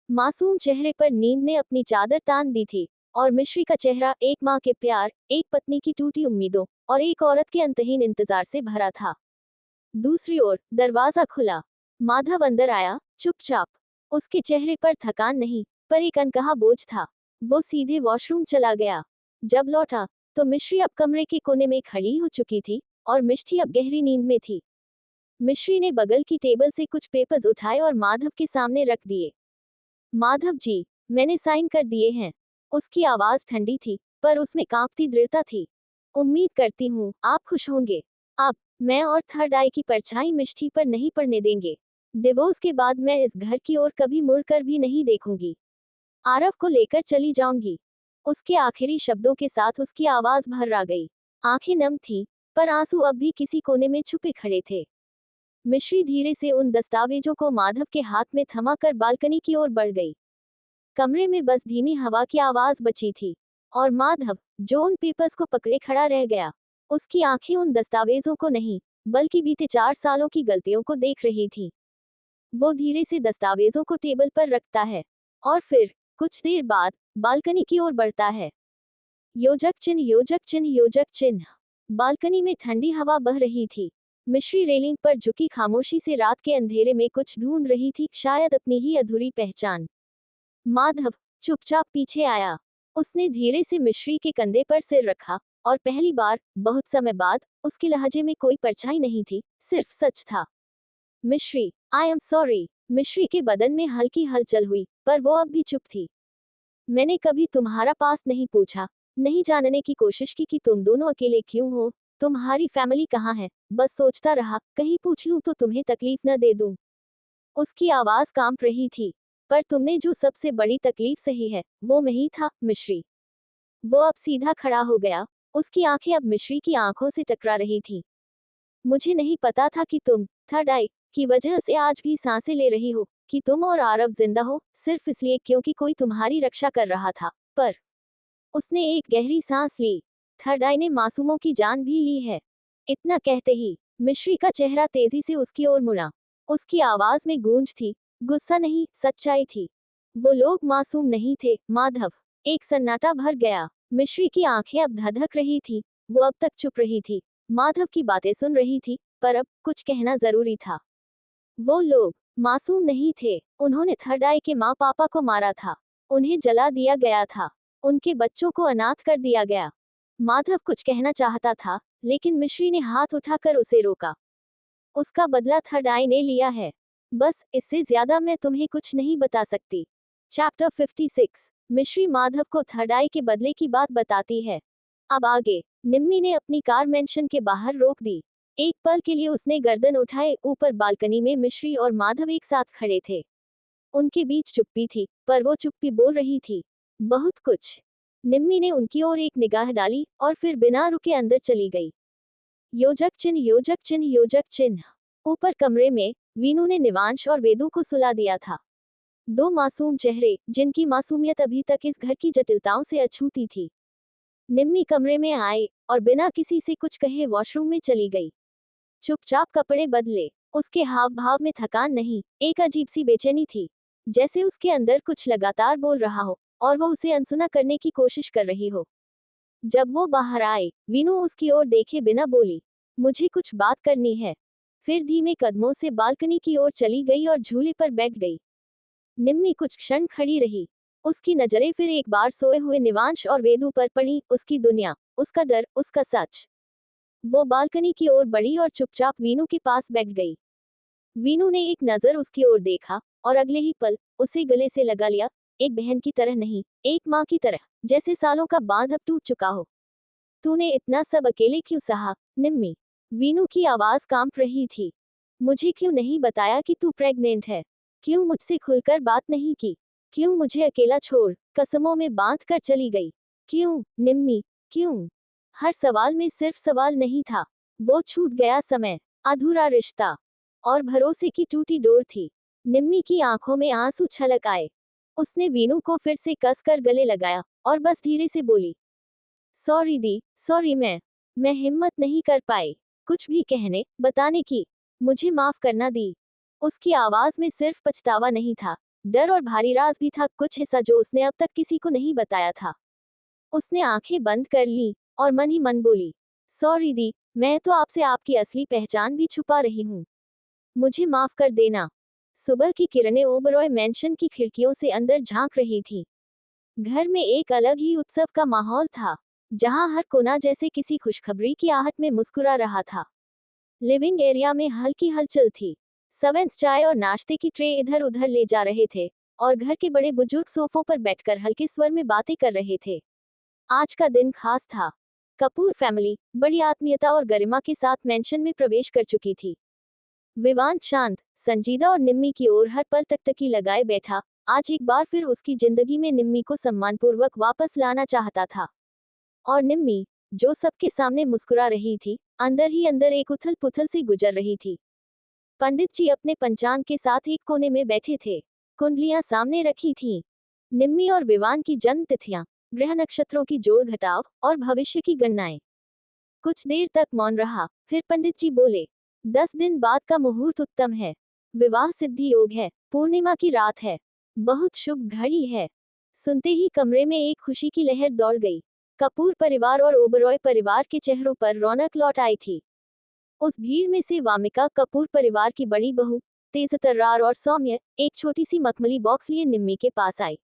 मासूम चेहरे पर नींद ने अपनी चादर तान दी थी, और मिश्री का चेहरा एक माँ के प्यार, एक पत्नी की टूटी उम्मीदों और एक औरत के अंतहीन इंतजार से भरा था। दूसरी ओर दरवाजा खुला। माधव अंदर आया, चुपचाप। उसके चेहरे पर थकान नहीं, पर एक अनकहा बोझ था। वो सीधे वॉशरूम चला गया। जब लौटा, तो मिश्री अब कमरे के कोने में खड़ी हो चुकी थी, और मिष्टी अब गहरी नींद में थी। मिश्री ने बगल की टेबल से कुछ पेपर्स उठाए और माधव के सामने रख दिए। माधव जी, मैंने साइन कर दिए हैं। उसकी आवाज ठंडी थी, पर उसमें कांपती दृढ़ता थी। उम्मीद करती हूँ आप खुश होंगे। अब मैं और थर्ड आई की परछाई मिष्टी पर नहीं पड़ने देंगे। डिवोर्स के बाद मैं इस घर की ओर कभी मुड़कर भी नहीं देखूंगी। आरव को लेकर चली जाऊंगी। उसके आखिरी शब्दों के साथ उसकी आवाज भर्रा गई। आंखें नम थीं, पर आंसू अब भी किसी कोने में छुपे खड़े थे। मिश्री धीरे से उन दस्तावेजों को माधव के हाथ में थमाकर बालकनी की ओर बढ़ गई। कमरे में बस धीमी हवा की आवाज बची थी, और माधव, जो उन पेपर्स को पकड़े खड़ा रह गया। उसकी आंखें उन दस्तावेजों को नहीं, बल्कि बीते 4 सालों की गलतियों को देख रही थी। वो धीरे से दस्तावेजों को टेबल पर रखता है और फिर कुछ देर बाद बालकनी की ओर बढ़ता है। योजक चिन्ह, योजक चिन्ह, योजक चिन्ह। बालकनी में ठंडी हवा बह रही थी। मिश्री रेलिंग पर झुकी खामोशी से रात के अंधेरे में कुछ ढूंढ रही थी, शायद अपनी ही अधूरी पहचान। माधव चुपचाप पीछे आया। उसने धीरे से मिश्री के कंधे पर सिर रखा और पहली बार बहुत समय बाद उसके लहजे में कोई परछाई नहीं थी, सिर्फ सच था। मिश्री, आई एम सॉरी। मिश्री के बदन में हल्की हलचल हुई, पर वो अब भी चुप थी। मैंने कभी तुम्हारा पास नहीं पूछा, नहीं जानने की कोशिश की कि तुम दोनों अकेले क्यों हो, तुम्हारी फैमिली कहाँ है। बस सोचता रहा, कहीं पूछ लूं तो तुम्हें तकलीफ न दे दूं। उसकी आवाज कांप रही थी। पर तुमने जो सबसे बड़ी तकलीफ सही है, वो मैं ही था, मिश्री। वो अब सीधा खड़ा हो गया। उसकी आंखें अब मिश्री की आंखों से टकरा रही थी। मुझे नहीं पता था कि तुम थर्ड आई की वजह से आज भी सांसें ले रही हो, कि तुम और आरव जिंदा हो, सिर्फ इसलिए क्योंकि कोई तुम्हारी रक्षा कर रहा था। पर उसने एक गहरी सांस ली। थर्ड आई ने मासूमों की जान भी ली है। इतना कहते ही मिश्री का चेहरा तेजी से उसकी ओर मुड़ा। उसकी आवाज में गूंज थी, गुस्सा नहीं, सच्चाई थी। वो लोग मासूम नहीं थे, माधव। एक सन्नाटा भर गया। मिश्री की आंखें अब धधक रही थी। वो अब तक चुप रही थी, माधव की बातें सुन रही थी, पर अब कुछ कहना जरूरी था। वो लोग मासूम नहीं थे। उन्होंने थर्ड आई के माँ पापा को मारा था, उन्हें जला दिया गया था, उनके बच्चों को अनाथ कर दिया गया। माधव कुछ कहना चाहता था, लेकिन मिश्री ने हाथ उठाकर उसे रोका। उसका बदला थर्ड आई ने लिया है। बस इससे ज्यादा मैं तुम्हें कुछ नहीं बता सकती। चैप्टर 56। मिश्री माधव को थर्ड आई के बदले की बात बताती है। अब आगे। निम्मी ने अपनी कार मेंशन के बाहर रोक दी। एक पल के लिए उसने गर्दन उठाए। ऊपर बालकनी में मिश्री और माधव एक साथ खड़े थे। उनके बीच चुप्पी थी, पर वो चुप्पी बोल रही थी बहुत कुछ। निम्मी ने उनकी ओर एक निगाह डाली और फिर बिना रुके अंदर चली गई। योजक चिन्ह, योजक चिन्ह, योजक चिन्ह। ऊपर कमरे में वीनू ने निवांश और वेदू को सुला दिया था। दो मासूम चेहरे, जिनकी मासूमियत अभी तक इस घर की जटिलताओं से अछूती थी। निम्मी कमरे में आए और बिना किसी से कुछ कहे वॉशरूम में चली गई। चुपचाप कपड़े बदले। उसके हाव भाव में थकान नहीं, एक अजीब सी बेचैनी थी, जैसे उसके अंदर कुछ लगातार बोल रहा हो और वो उसे अनसुना करने की कोशिश कर रही हो। जब वो बाहर आए, वीनू उसकी ओर देखे बिना बोली, मुझे कुछ बात करनी है। फिर धीमे कदमों से बालकनी की ओर चली गई और झूले पर बैठ गई। निम्मी कुछ क्षण खड़ी रही। उसकी नजरें फिर एक बार सोए हुए निवांश और वेदू पर पड़ी, उसकी दुनिया, उसका डर, उसका सच। वो बालकनी की ओर बढ़ी और चुपचाप वीनू के पास बैठ गई। वीनू ने एक नजर उसकी ओर देखा और अगले ही पल उसे गले से लगा लिया, एक बहन की तरह नहीं, एक माँ की तरह, जैसे सालों का बांध अब टूट चुका हो। तूने इतना सब अकेले क्यों सहा, निम्मी? वीनू की आवाज कांप रही थी। मुझे क्यों नहीं बताया कि तू प्रेग्नेंट है? क्यों मुझसे खुलकर बात नहीं की? क्यों मुझे अकेला छोड़ कसमों में बांध कर चली गई? क्यों, निम्मी, क्यों? हर सवाल में सिर्फ सवाल नहीं था, वो छूट गया समय, अधूरा रिश्ता और भरोसे की टूटी डोर थी। निम्मी की आंखों में आंसू छलक आए। उसने वीनू को फिर से कसकर गले लगाया और बस धीरे से बोली, सॉरी दी, सॉरी। मैं हिम्मत नहीं कर पाई कुछ भी कहने, बताने की। मुझे माफ करना दी। उसकी आवाज में सिर्फ पछतावा नहीं था, डर और भारी राज भी था, कुछ हिस्सा जो उसने अब तक किसी को नहीं बताया था। उसने आंखें बंद कर ली और मन ही मन बोली, सॉरी दी, मैं तो आपसे आपकी असली पहचान भी छुपा रही हूँ। मुझे माफ कर देना। सुबह की किरणें ओबरॉय मैंशन की खिड़कियों से अंदर झांक रही थी। घर में एक अलग ही उत्सव का माहौल था, जहां हर कोना जैसे किसी खुशखबरी की आहट में मुस्कुरा रहा था। लिविंग एरिया में हल्की हलचल थी। सर्वेंट्स चाय और नाश्ते की ट्रे इधर उधर ले जा रहे थे और घर के बड़े बुजुर्ग सोफों पर बैठकर हल्के स्वर में बातें कर रहे थे। आज का दिन खास था। कपूर फैमिली बड़ी आत्मीयता और गरिमा के साथ मेंशन में प्रवेश कर चुकी थी। विवान शांत, संजीदा और निम्मी की ओर हर पल टकटकी लगाए बैठा, आज एक बार फिर उसकी जिंदगी में निम्मी को सम्मानपूर्वक वापस लाना चाहता था। और निम्मी, जो सबके सामने मुस्कुरा रही थी, अंदर ही अंदर एक उथल पुथल से गुजर रही थी। पंडित जी अपने पंचांग के साथ एक कोने में बैठे थे। कुंडलियां सामने रखी थीं। निम्मी और विवान की जन्म तिथियां, ग्रह नक्षत्रों की जोड़ घटाव और भविष्य की गणनाएं। कुछ देर तक मौन रहा, फिर पंडित जी बोले, 10 दिन बाद का मुहूर्त उत्तम है। विवाह सिद्धि योग है। पूर्णिमा की रात है। बहुत शुभ घड़ी है। सुनते ही कमरे में एक खुशी की लहर दौड़ गई। कपूर परिवार और ओबरॉय परिवार के चेहरों पर रौनक लौट आई थी। उस भीड़ में से वामिका, कपूर परिवार की बड़ी बहू, तेजतर्रार और सौम्य, एक छोटी सी मखमली बॉक्स लिए निम्मी के पास आई।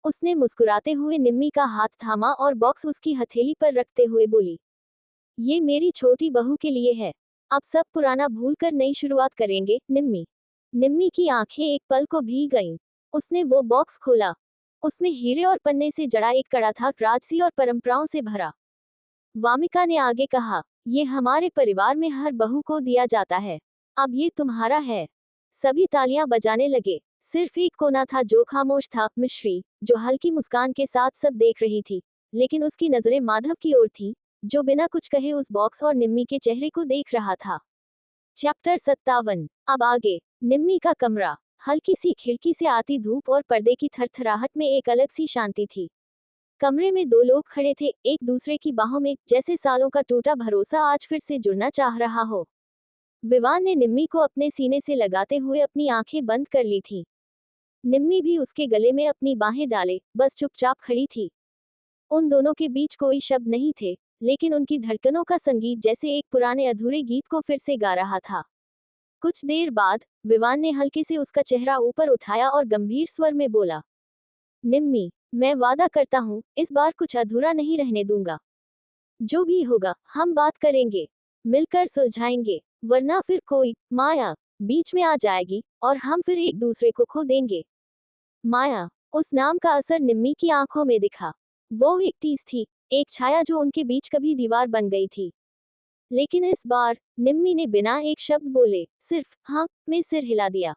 उसने मुस्कुराते हुए निम्मी का हाथ थामा और बॉक्स उसकी हथेली पर रखते हुए बोली, ये मेरी छोटी बहू के लिए है। अब सब पुराना भूलकर नई शुरुआत करेंगे, निम्मी। निम्मी की आंखें एक पल को भीग गईं। उसने वो बॉक्स खोला। उसमें हीरे और पन्ने से जड़ा एक कड़ा था, राजसी और परंपराओं से भरा। वामिका ने आगे कहा, ये हमारे परिवार में हर बहू को दिया जाता है। अब ये तुम्हारा है। सभी तालियां बजाने लगे। सिर्फ एक कोना था जो खामोश था, मिश्री, जो हल्की मुस्कान के साथ सब देख रही थी, लेकिन उसकी नजरें माधव की ओर थी, जो बिना कुछ कहे उस बॉक्स और निम्मी के चेहरे को देख रहा था। चैप्टर 57। अब आगे। निम्मी का कमरा। हल्की सी खिड़की से आती धूप और पर्दे की थरथराहट में एक अलग सी शांति थी। कमरे में दो लोग खड़े थे, एक दूसरे की बाहों में, जैसे सालों का टूटा भरोसा आज फिर से जुड़ना चाह रहा हो। विवान ने निम्मी को अपने सीने से लगाते हुए अपनी आंखें बंद कर ली थी। निम्मी भी उसके गले में अपनी बाहें डाले, बस चुपचाप खड़ी थी। उन दोनों के बीच कोई शब्द नहीं थे, लेकिन उनकी धड़कनों का संगीत जैसे एक पुराने अधूरे गीत को फिर से गा रहा था। कुछ देर बाद विवान ने हल्के से उसका चेहरा ऊपर उठाया और गंभीर स्वर में बोला, निम्मी, मैं वादा करता हूँ, इस बार कुछ अधूरा नहीं रहने दूंगा। जो भी होगा हम बात करेंगे, मिलकर सुलझाएंगे, वरना फिर कोई माया बीच में आ जाएगी और हम फिर एक दूसरे को खो देंगे। माया, उस नाम का असर निम्मी की आंखों में दिखा। वो एक टीस थी, एक छाया जो उनके बीच कभी दीवार बन गई थी। लेकिन इस बार निम्मी ने बिना एक शब्द बोले सिर्फ हाँ में सिर हिला दिया।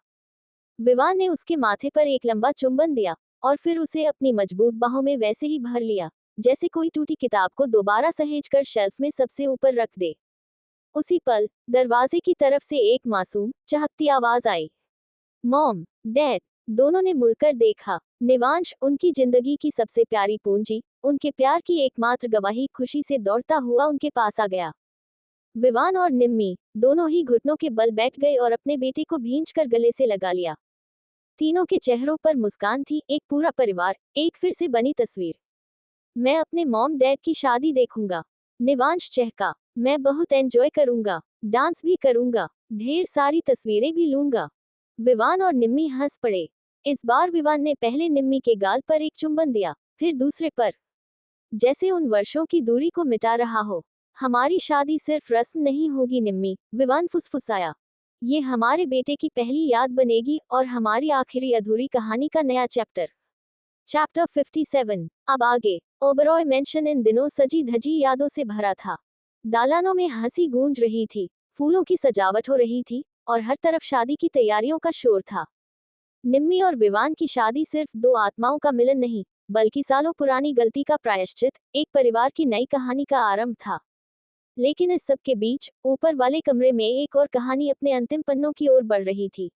विवान ने उसके माथे पर एक लंबा चुंबन दिया और फिर उसे अपनी मजबूत बाहों में वैसे ही भर लिया, जैसे कोई टूटी किताब को दोबारा सहेजकर शेल्फ में सबसे ऊपर रख दे। उसी पल दरवाजे की तरफ से एक मासूम, चहकती आवाज आई, मॉम, डैड। दोनों ने मुड़कर देखा। निवांश, उनकी जिंदगी की सबसे प्यारी पूंजी, उनके प्यार की एकमात्र गवाही, खुशी से दौड़ता हुआ उनके पास आ गया। विवान और निम्मी दोनों ही घुटनों के बल बैठ गए और अपने बेटे को भींचकर गले से लगा लिया। तीनों के चेहरों पर मुस्कान थी, एक पूरा परिवार, एक फिर से बनी तस्वीर। मैं अपने मॉम डैड की शादी देखूंगा, निवांश चहका। मैं बहुत एंजॉय करूंगा, डांस भी करूंगा, ढेर सारी तस्वीरें भी लूंगा। विवान और निम्मी हंस पड़े। इस बार विवान ने पहले निम्मी के गाल पर एक चुंबन दिया, फिर दूसरे पर, जैसे उन वर्षों की दूरी को मिटा रहा हो। हमारी शादी सिर्फ रस्म नहीं होगी निम्मी, विवान फुसफुसाया। ये हमारे बेटे की पहली याद बनेगी और हमारी आखिरी अधूरी कहानी का नया चैप्टर। चैप्टर 57। अब आगे। ओबरॉय मेंशन इन दिनों सजी धजी यादों से भरा था। दालानों में हंसी गूंज रही थी, फूलों की सजावट हो रही थी और हर तरफ शादी की तैयारियों का शोर था। निम्मी और विवान की शादी सिर्फ दो आत्माओं का मिलन नहीं, बल्कि सालों पुरानी गलती का प्रायश्चित, एक परिवार की नई कहानी का आरंभ था। लेकिन इस सब के बीच ऊपर वाले कमरे में एक और कहानी अपने अंतिम पन्नों की ओर बढ़ रही थी।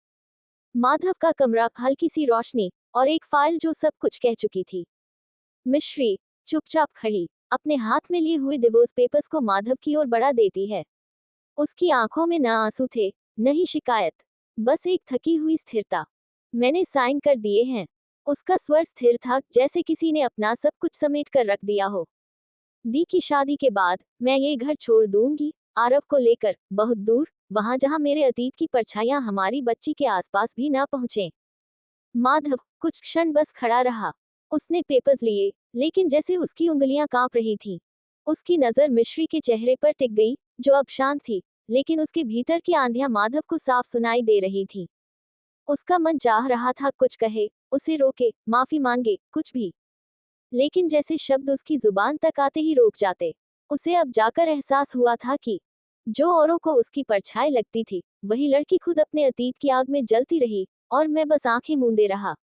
माधव का कमरा, हल्की सी रोशनी और एक फाइल जो सब कुछ कह चुकी थी। मिश्री चुपचाप खड़ी, अपने हाथ में लिए हुए डिवोर्स पेपर्स को माधव की ओर बढ़ा देती है। उसकी आंखों में न आंसू थे, न ही शिकायत, बस एक थकी हुई स्थिरता। मैंने साइन कर दिए हैं। उसका स्वर स्थिर था, जैसे किसी ने अपना सब कुछ समेट कर रख दिया हो। दी की शादी के बाद मैं ये घर छोड़ दूंगी, आरव को लेकर, बहुत दूर, वहां जहां मेरे अतीत की परछाइयां हमारी बच्ची के आसपास भी ना पहुंचे। माधव कुछ क्षण बस खड़ा रहा। उसने पेपर्स लिए, लेकिन जैसे उसकी उंगलियां कांप रही थीं। उसकी नजर मिश्री के चेहरे पर टिक गई, जो अब शांत थी, लेकिन उसके भीतर की आंधियां माधव को साफ सुनाई दे रही थी। उसका मन चाह रहा था कुछ कहे, उसे रोके, माफी मांगे, कुछ भी, लेकिन जैसे शब्द उसकी जुबान तक आते ही रोक जाते। उसे अब जाकर एहसास हुआ था कि जो औरों को उसकी परछाई लगती थी, वही लड़की खुद अपने अतीत की आग में जलती रही, और मैं बस आंखें मूंदे रहा।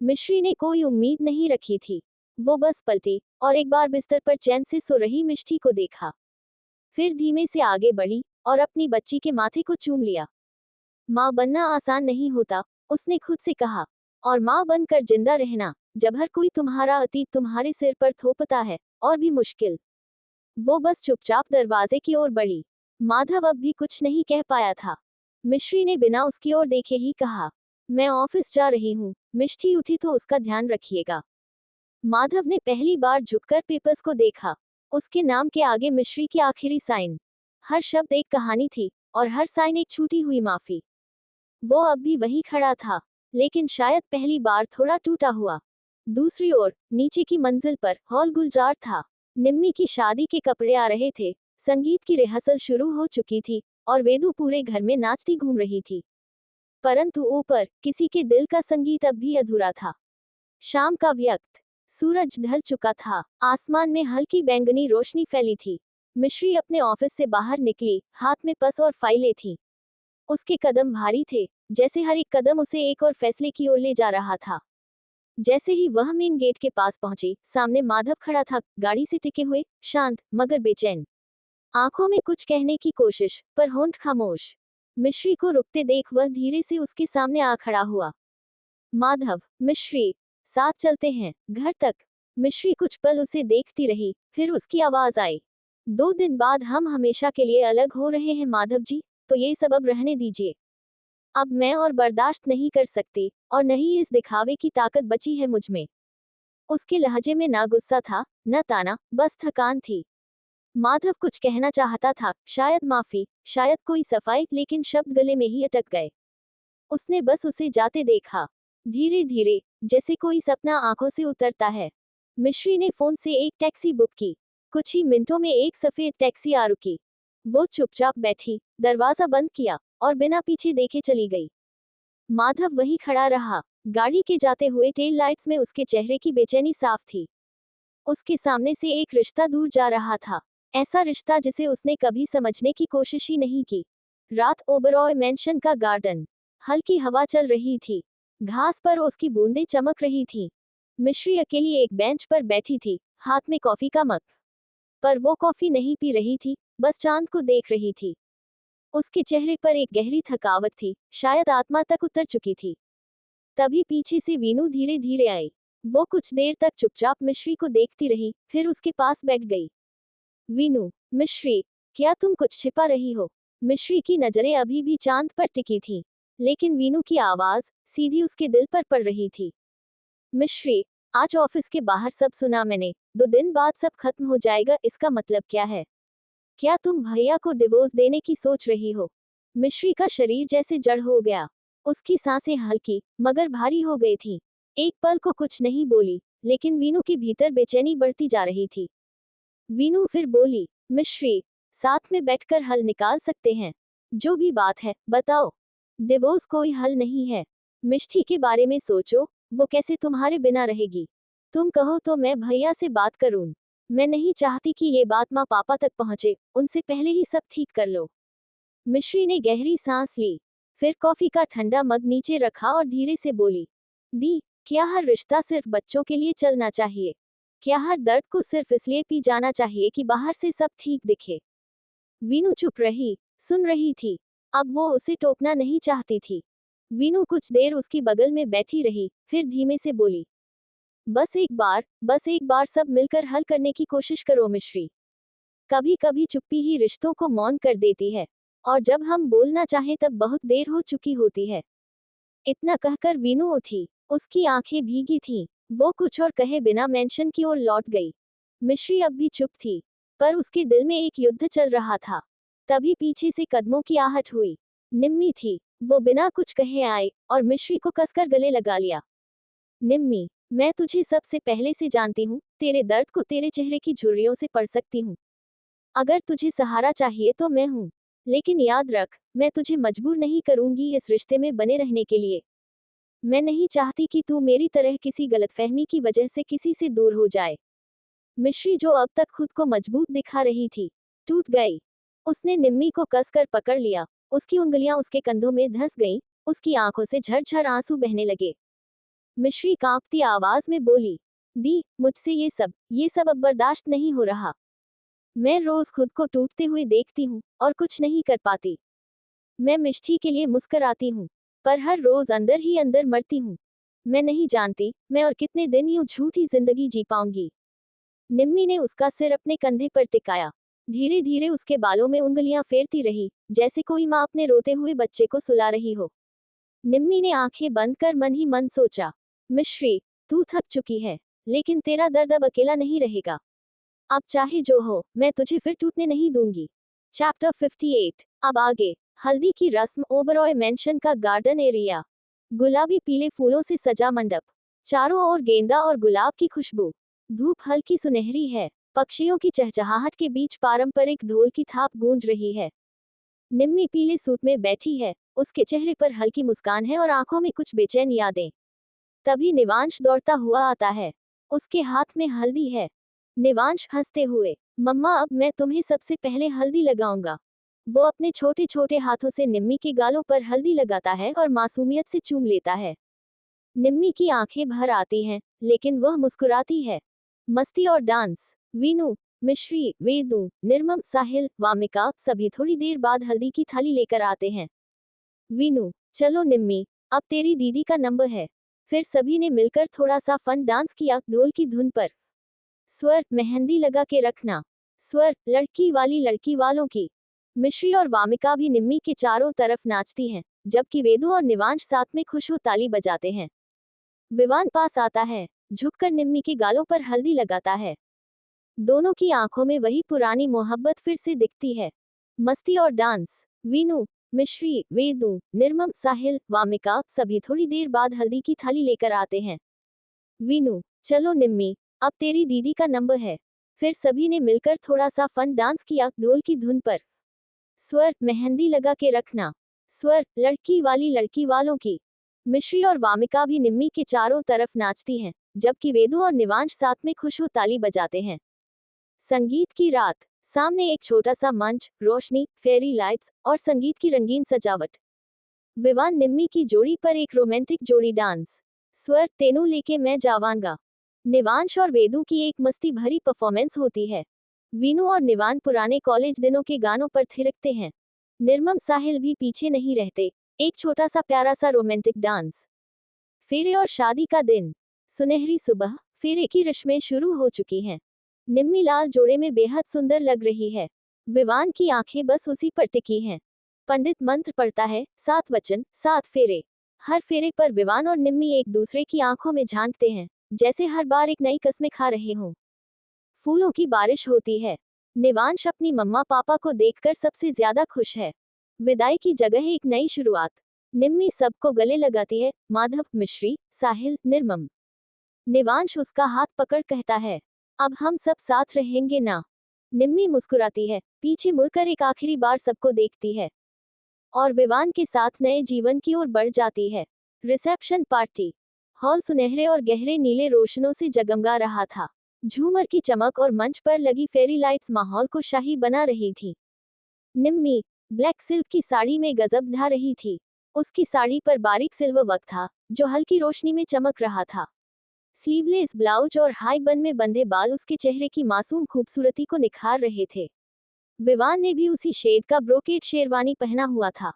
मिश्री ने कोई उम्मीद नहीं रखी थी। वो बस पलटी और एक बार बिस्तर पर चैन से सो रही मिष्टी को देखा। फिर धीमे से आगे बढ़ी और अपनी बच्ची के माथे को चूम लिया। माँ बनना आसान नहीं होता, उसने खुद से कहा, और माँ बनकर जिंदा रहना, जब हर कोई तुम्हारा अतीत तुम्हारे सिर पर थोपता है, और भी मुश्किल। वो बस चुपचाप दरवाजे की ओर बढ़ी। माधव अब भी कुछ नहीं कह पाया था। मिश्री ने बिना उसकी ओर देखे ही कहा, मैं ऑफिस जा रही हूँ। मिष्टी उठी तो उसका ध्यान रखिएगा। माधव ने पहली बार झुककर पेपर्स को देखा। उसके नाम के आगे मिश्री की आखिरी साइन। हर शब्द एक कहानी थी और हर साइन एक छूटी हुई माफी। वो अब भी वहीं खड़ा था, लेकिन शायद पहली बार थोड़ा टूटा हुआ। दूसरी ओर नीचे की मंजिल पर हॉल गुलजार था। निम्मी की शादी के कपड़े आ रहे थे, संगीत की रिहर्सल शुरू हो चुकी थी और वेदू पूरे घर में नाचती घूम रही थी। परंतु ऊपर किसी के दिल का संगीत अब भी अधूरा था। शाम का वक्त, सूरज ढल चुका था, आसमान में हल्की बैंगनी रोशनी फैली थी। मिश्री अपने ऑफिस से बाहर निकली, हाथ में पर्स और फाइलें थीं। उसके कदम भारी थे, जैसे हर एक कदम उसे एक और फैसले की ओर ले जा रहा था। जैसे ही वह मेन गेट के पास पहुंची, सामने माधव खड़ा था, गाड़ी से टिके हुए, शांत मगर बेचैन। आंखों में कुछ कहने की कोशिश, पर होंठ खामोश। मिश्री को रुकते देख वह धीरे से उसके सामने आ खड़ा हुआ। माधव, मिश्री, साथ चलते हैं, घर तक। मिश्री कुछ पल उसे देखती रही, फिर उसकी आवाज आई, 2 दिन बाद हम हमेशा के लिए अलग हो रहे हैं माधव जी, तो ये सब अब रहने दीजिए। अब मैं और बर्दाश्त नहीं कर सकती, और नहीं इस दिखावे की ताकत बची है मुझ में। उसके लहजे में ना गुस्सा था, न ताना, बस थकान थी। माधव कुछ कहना चाहता था, शायद माफी, शायद कोई सफाई, लेकिन शब्द गले में ही अटक गए। उसने बस उसे जाते देखा, धीरे धीरे, जैसे कोई सपना आंखों से उतरता है। मिश्री ने फोन से एक टैक्सी बुक की। कुछ ही मिनटों में एक सफेद टैक्सी आ रुकी। वो चुपचाप बैठी, दरवाजा बंद किया और बिना पीछे देखे चली गई। माधव वहीं खड़ा रहा। गाड़ी के जाते हुए टेल लाइट्स में उसके चेहरे की बेचैनी साफ थी। उसके सामने से एक रिश्ता दूर जा रहा था, ऐसा रिश्ता जिसे उसने कभी समझने की कोशिश ही नहीं की। रात, ओबरॉय मैंशन का गार्डन। हल्की हवा चल रही थी, घास पर उसकी बूंदें चमक रही थीं। मिश्री अकेली एक बेंच पर बैठी थी, हाथ में कॉफी का मग। पर वो कॉफी नहीं पी रही थी, बस चांद को देख रही थी। उसके चेहरे पर एक गहरी थकावट थी, शायद आत्मा तक उतर चुकी थी। तभी पीछे से वीनू धीरे धीरे आई। वो कुछ देर तक चुपचाप मिश्री को देखती रही, फिर उसके पास बैठ गई। वीनू, मिश्री, क्या तुम कुछ छिपा रही हो? मिश्री की नजरें अभी भी चांद पर टिकी थीं, लेकिन वीनू की आवाज सीधी उसके दिल पर पड़ रही थी। मिश्री, आज ऑफिस के बाहर सब सुना मैंने, 2 दिन बाद सब खत्म हो जाएगा, इसका मतलब क्या है? क्या तुम भैया को डिवोर्स देने की सोच रही हो? मिश्री का शरीर जैसे जड़ हो गया। उसकी सांसें हल्की मगर भारी हो गई थी। एक पल को कुछ नहीं बोली, लेकिन वीनू के भीतर बेचैनी बढ़ती जा रही थी। वीनू फिर बोली, मिश्री, साथ में बैठकर हल निकाल सकते हैं। जो भी बात है, बताओ। डिवोर्स कोई हल नहीं है। मिष्टी के बारे में सोचो, वो कैसे तुम्हारे बिना रहेगी। तुम कहो तो मैं भैया से बात करूं। मैं नहीं चाहती कि ये बात माँ पापा तक पहुंचे, उनसे पहले ही सब ठीक कर लो। मिश्री ने गहरी सांस ली, फिर कॉफी का ठंडा मग नीचे रखा और धीरे से बोली, दी, क्या हर रिश्ता सिर्फ बच्चों के लिए चलना चाहिए? क्या हर दर्द को सिर्फ इसलिए पी जाना चाहिए कि बाहर से सब ठीक दिखे? वीनू चुप रही, सुन रही थी। अब वो उसे टोकना नहीं चाहती थी। वीनू कुछ देर उसकी बगल में बैठी रही, फिर धीमे से बोली, बस एक बार सब मिलकर हल करने की कोशिश करो मिश्री। कभी कभी चुप्पी ही रिश्तों को मौन कर देती है, और जब हम बोलना चाहें तब बहुत देर हो चुकी होती है। इतना कहकर वीनू उठी, उसकी आंखें भीगी थीं। वो कुछ और कहे बिना मेंशन की ओर लौट गई। मिश्री अब भी चुप थी, पर उसके दिल में एक युद्ध चल रहा था। तभी पीछे से कदमों की आहट हुई। निम्मी थी। वो बिना कुछ कहे आए और मिश्री को कसकर गले लगा लिया। निम्मी, मैं तुझे सबसे पहले से जानती हूँ, तेरे दर्द को तेरे चेहरे की झुर्रियों से पढ़ सकती हूँ। अगर तुझे सहारा चाहिए तो मैं हूँ, लेकिन याद रख, मैं तुझे मजबूर नहीं करूंगी इस रिश्ते में बने रहने के लिए। मैं नहीं चाहती कि तू मेरी तरह किसी गलतफहमी की वजह से किसी से दूर हो जाए। मिश्री, जो अब तक खुद को मजबूत दिखा रही थी, टूट गई। उसने निम्मी को कसकर पकड़ लिया। उसकी उंगलियां उसके कंधों में धंस गईं, उसकी आंखों से झरझर आंसू बहने लगे। मिश्री कांपती आवाज में बोली, दी, मुझसे ये सब अब बर्दाश्त नहीं हो रहा। मैं रोज खुद को टूटते हुए देखती हूँ और कुछ नहीं कर पाती। मैं मिष्टी के लिए मुस्कुराती हूँ, पर हर रोज अंदर ही अंदर मरती हूँ। मैं नहीं जानती मैं और कितने दिन यूं झूठी जिंदगी जी पाऊंगी। निम्मी ने उसका सिर अपने कंधे पर टिकाया। धीरे धीरे उसके बालों में उंगलियां फेरती रही, जैसे कोई माँ अपने रोते हुए बच्चे को सुला रही हो। निम्मी ने आंखें बंद कर मन ही मन सोचा, मिश्री, तू थक चुकी है, लेकिन तेरा दर्द अब अकेला नहीं रहेगा। अब चाहे जो हो, मैं तुझे फिर टूटने नहीं दूंगी। चैप्टर 58। अब आगे। हल्दी की रस्म। ओबरॉय मेंशन का गार्डन एरिया। गुलाबी पीले फूलों से सजा मंडप। चारों ओर गेंदा और गुलाब की खुशबू। धूप हल्की सुनहरी है। पक्षियों की चहचहाहट के बीच पारंपरिक ढोल की थाप गूंज रही है। निम्मी पीले सूट में बैठी है, उसके चेहरे पर हल्की मुस्कान है और आंखों में कुछ बेचैन यादें। तभी निवांश दौड़ता हुआ आता है। उसके हाथ में हल्दी है। निवांश हंसते हुए, मम्मा अब मैं तुम्हें सबसे पहले हल्दी लगाऊंगा। वो अपने छोटे छोटे हाथों से निम्मी के गालों पर हल्दी लगाता है और मासूमियत से चूम लेता है। निम्मी की आंखें भर आती हैं, लेकिन वह मुस्कुराती है। मस्ती और डांस। वीनू, मिश्री, वेदू, निर्मम, साहिल, वामिका सभी थोड़ी देर बाद हल्दी की थाली लेकर आते हैं। वीनू, चलो निम्मी, अब तेरी दीदी का नंबर है। फिर सभी ने मिलकर थोड़ा सा फन डांस किया, ढोल की धुन पर। स्वर, मेहंदी लगा के रखना। स्वर, लड़की वाली लड़की वालों की। मिश्री और वामिका भी निम्मी के चारों तरफ नाचती हैं, जबकि वेदू और निवांश साथ में खुश हो ताली बजाते हैं। विवान पास आता है, झुककर निम्मी के गालों पर हल्दी लगाता है। दोनों की आंखों में वही पुरानी मोहब्बत फिर से दिखती है। मस्ती और डांस। वीनू, मिश्री, वेदू, निर्मम, साहिल, वामिका सभी थोड़ी देर बाद हल्दी की थाली लेकर आते हैं। वीनू, चलो निम्मी, अब तेरी दीदी का नंबर है। फिर सभी ने मिलकर थोड़ा सा फन डांस किया, ढोल की धुन पर। स्वर, मेहंदी लगा के रखना। स्वर, लड़की वाली लड़की वालों की। मिश्री और वामिका भी निम्मी के चारों तरफ नाचती हैं, जबकि वेदू और निवांश साथ में खुश हो ताली बजाते हैं। संगीत की रात। सामने एक छोटा सा मंच, रोशनी, फेरी लाइट्स और संगीत की रंगीन सजावट। विवान निम्मी की जोड़ी पर एक रोमांटिक जोड़ी डांस। स्वर, तेनू लेके मैं जावांगा। निवांश और वेदू की एक मस्ती भरी परफॉर्मेंस होती है। वीनू और निवान पुराने कॉलेज दिनों के गानों पर थिरकते हैं। निर्मम, साहिल भी पीछे नहीं रहते। एक छोटा सा प्यारा सा रोमांटिक डांस। फेरे और शादी का दिन। सुनहरी सुबह, फेरे की रस्में शुरू हो चुकी हैं। निम्मी लाल जोड़े में बेहद सुंदर लग रही है। विवान की आंखें बस उसी पर टिकी हैं। पंडित मंत्र पढ़ता है, 7 वचन, 7 फेरे। हर फेरे पर विवान और निम्मी एक दूसरे की आंखों में झांकते हैं, जैसे हर बार एक नई कसमें खा रहे हों। फूलों की बारिश होती है। निवांश अपनी मम्मा पापा को देखकर सबसे ज्यादा खुश है। विदाई की जगह एक नई शुरुआत। निम्मी सबको गले लगाती है, माधव, मिश्री, साहिल, निर्मम। निवांश उसका हाथ पकड़ कहता है, अब हम सब साथ रहेंगे ना। निम्मी मुस्कुराती है, पीछे मुड़कर एक आखिरी बार सबको देखती है और विवान के साथ नए जीवन की ओर बढ़ जाती है। Reception party. हॉल सुनहरे और गहरे नीले रोशनों से जगमगा रहा था। झूमर की चमक और मंच पर लगी फेरी लाइट्स माहौल को शाही बना रही थी। निम्मी ब्लैक सिल्क की साड़ी में गजब ढा रही थी। उसकी साड़ी पर बारीक सिल्वर वर्क था, जो हल्की रोशनी में चमक रहा था। स्लीवलेस ब्लाउज और हाई बन में बंधे बाल उसके चेहरे की मासूम खूबसूरती को निखार रहे थे। विवान ने भी उसी शेड का ब्रोकेड शेरवानी पहना हुआ था।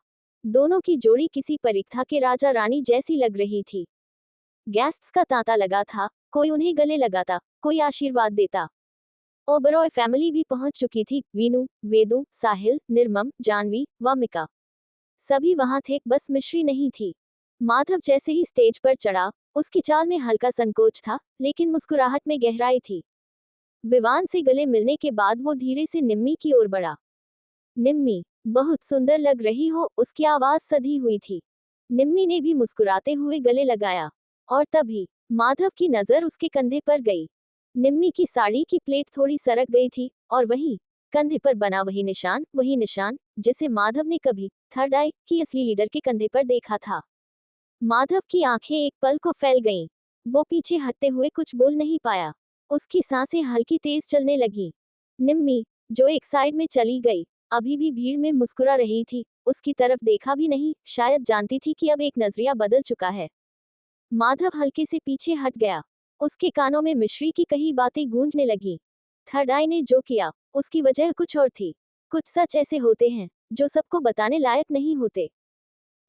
दोनों की जोड़ी किसी परीक्षा के राजा रानी जैसी लग रही थी। गेस्ट्स का तांता लगा था, कोई उन्हें गले लगाता, कोई आशीर्वाद देता। ओबरॉय फैमिली भी पहुंच चुकी थी। वीनू, वेदू, साहिल, निर्मम, जानवी, वामिका सभी वहां थे, बस मिश्री नहीं थी। माधव जैसे ही स्टेज पर चढ़ा, उसकी चाल में हल्का संकोच था, लेकिन मुस्कुराहट में गहराई थी। विवान से गले मिलने के बाद वो धीरे से निम्मी की ओर बढ़ा। निम्मी, बहुत सुंदर लग रही हो, उसकी आवाज सधी हुई थी। निम्मी ने भी मुस्कुराते हुए गले लगाया। और तभी माधव की नजर उसके कंधे पर गई। निम्मी की साड़ी की प्लेट थोड़ी सरक गई थी, और वहीं कंधे पर बना वही निशान जिसे माधव ने कभी थर्ड आई की असली लीडर के कंधे पर देखा था। माधव की आंखें एक पल को फैल गईं। वो पीछे हटते हुए कुछ बोल नहीं पाया। उसकी सांसें हल्की तेज चलने लगी। निम्मी, जो एक साइड में चली गई, अभी भी भीड़ में मुस्कुरा रही थी, उसकी तरफ देखा भी नहीं, शायद जानती थी कि अब एक नजरिया बदल चुका है। माधव हल्के से पीछे हट गया। उसके कानों में मिश्री की कई बातें गूंजने लगी। थर्ड आई ने जो किया, उसकी वजह कुछ और थी। कुछ सच ऐसे होते हैं जो सबको बताने लायक नहीं होते।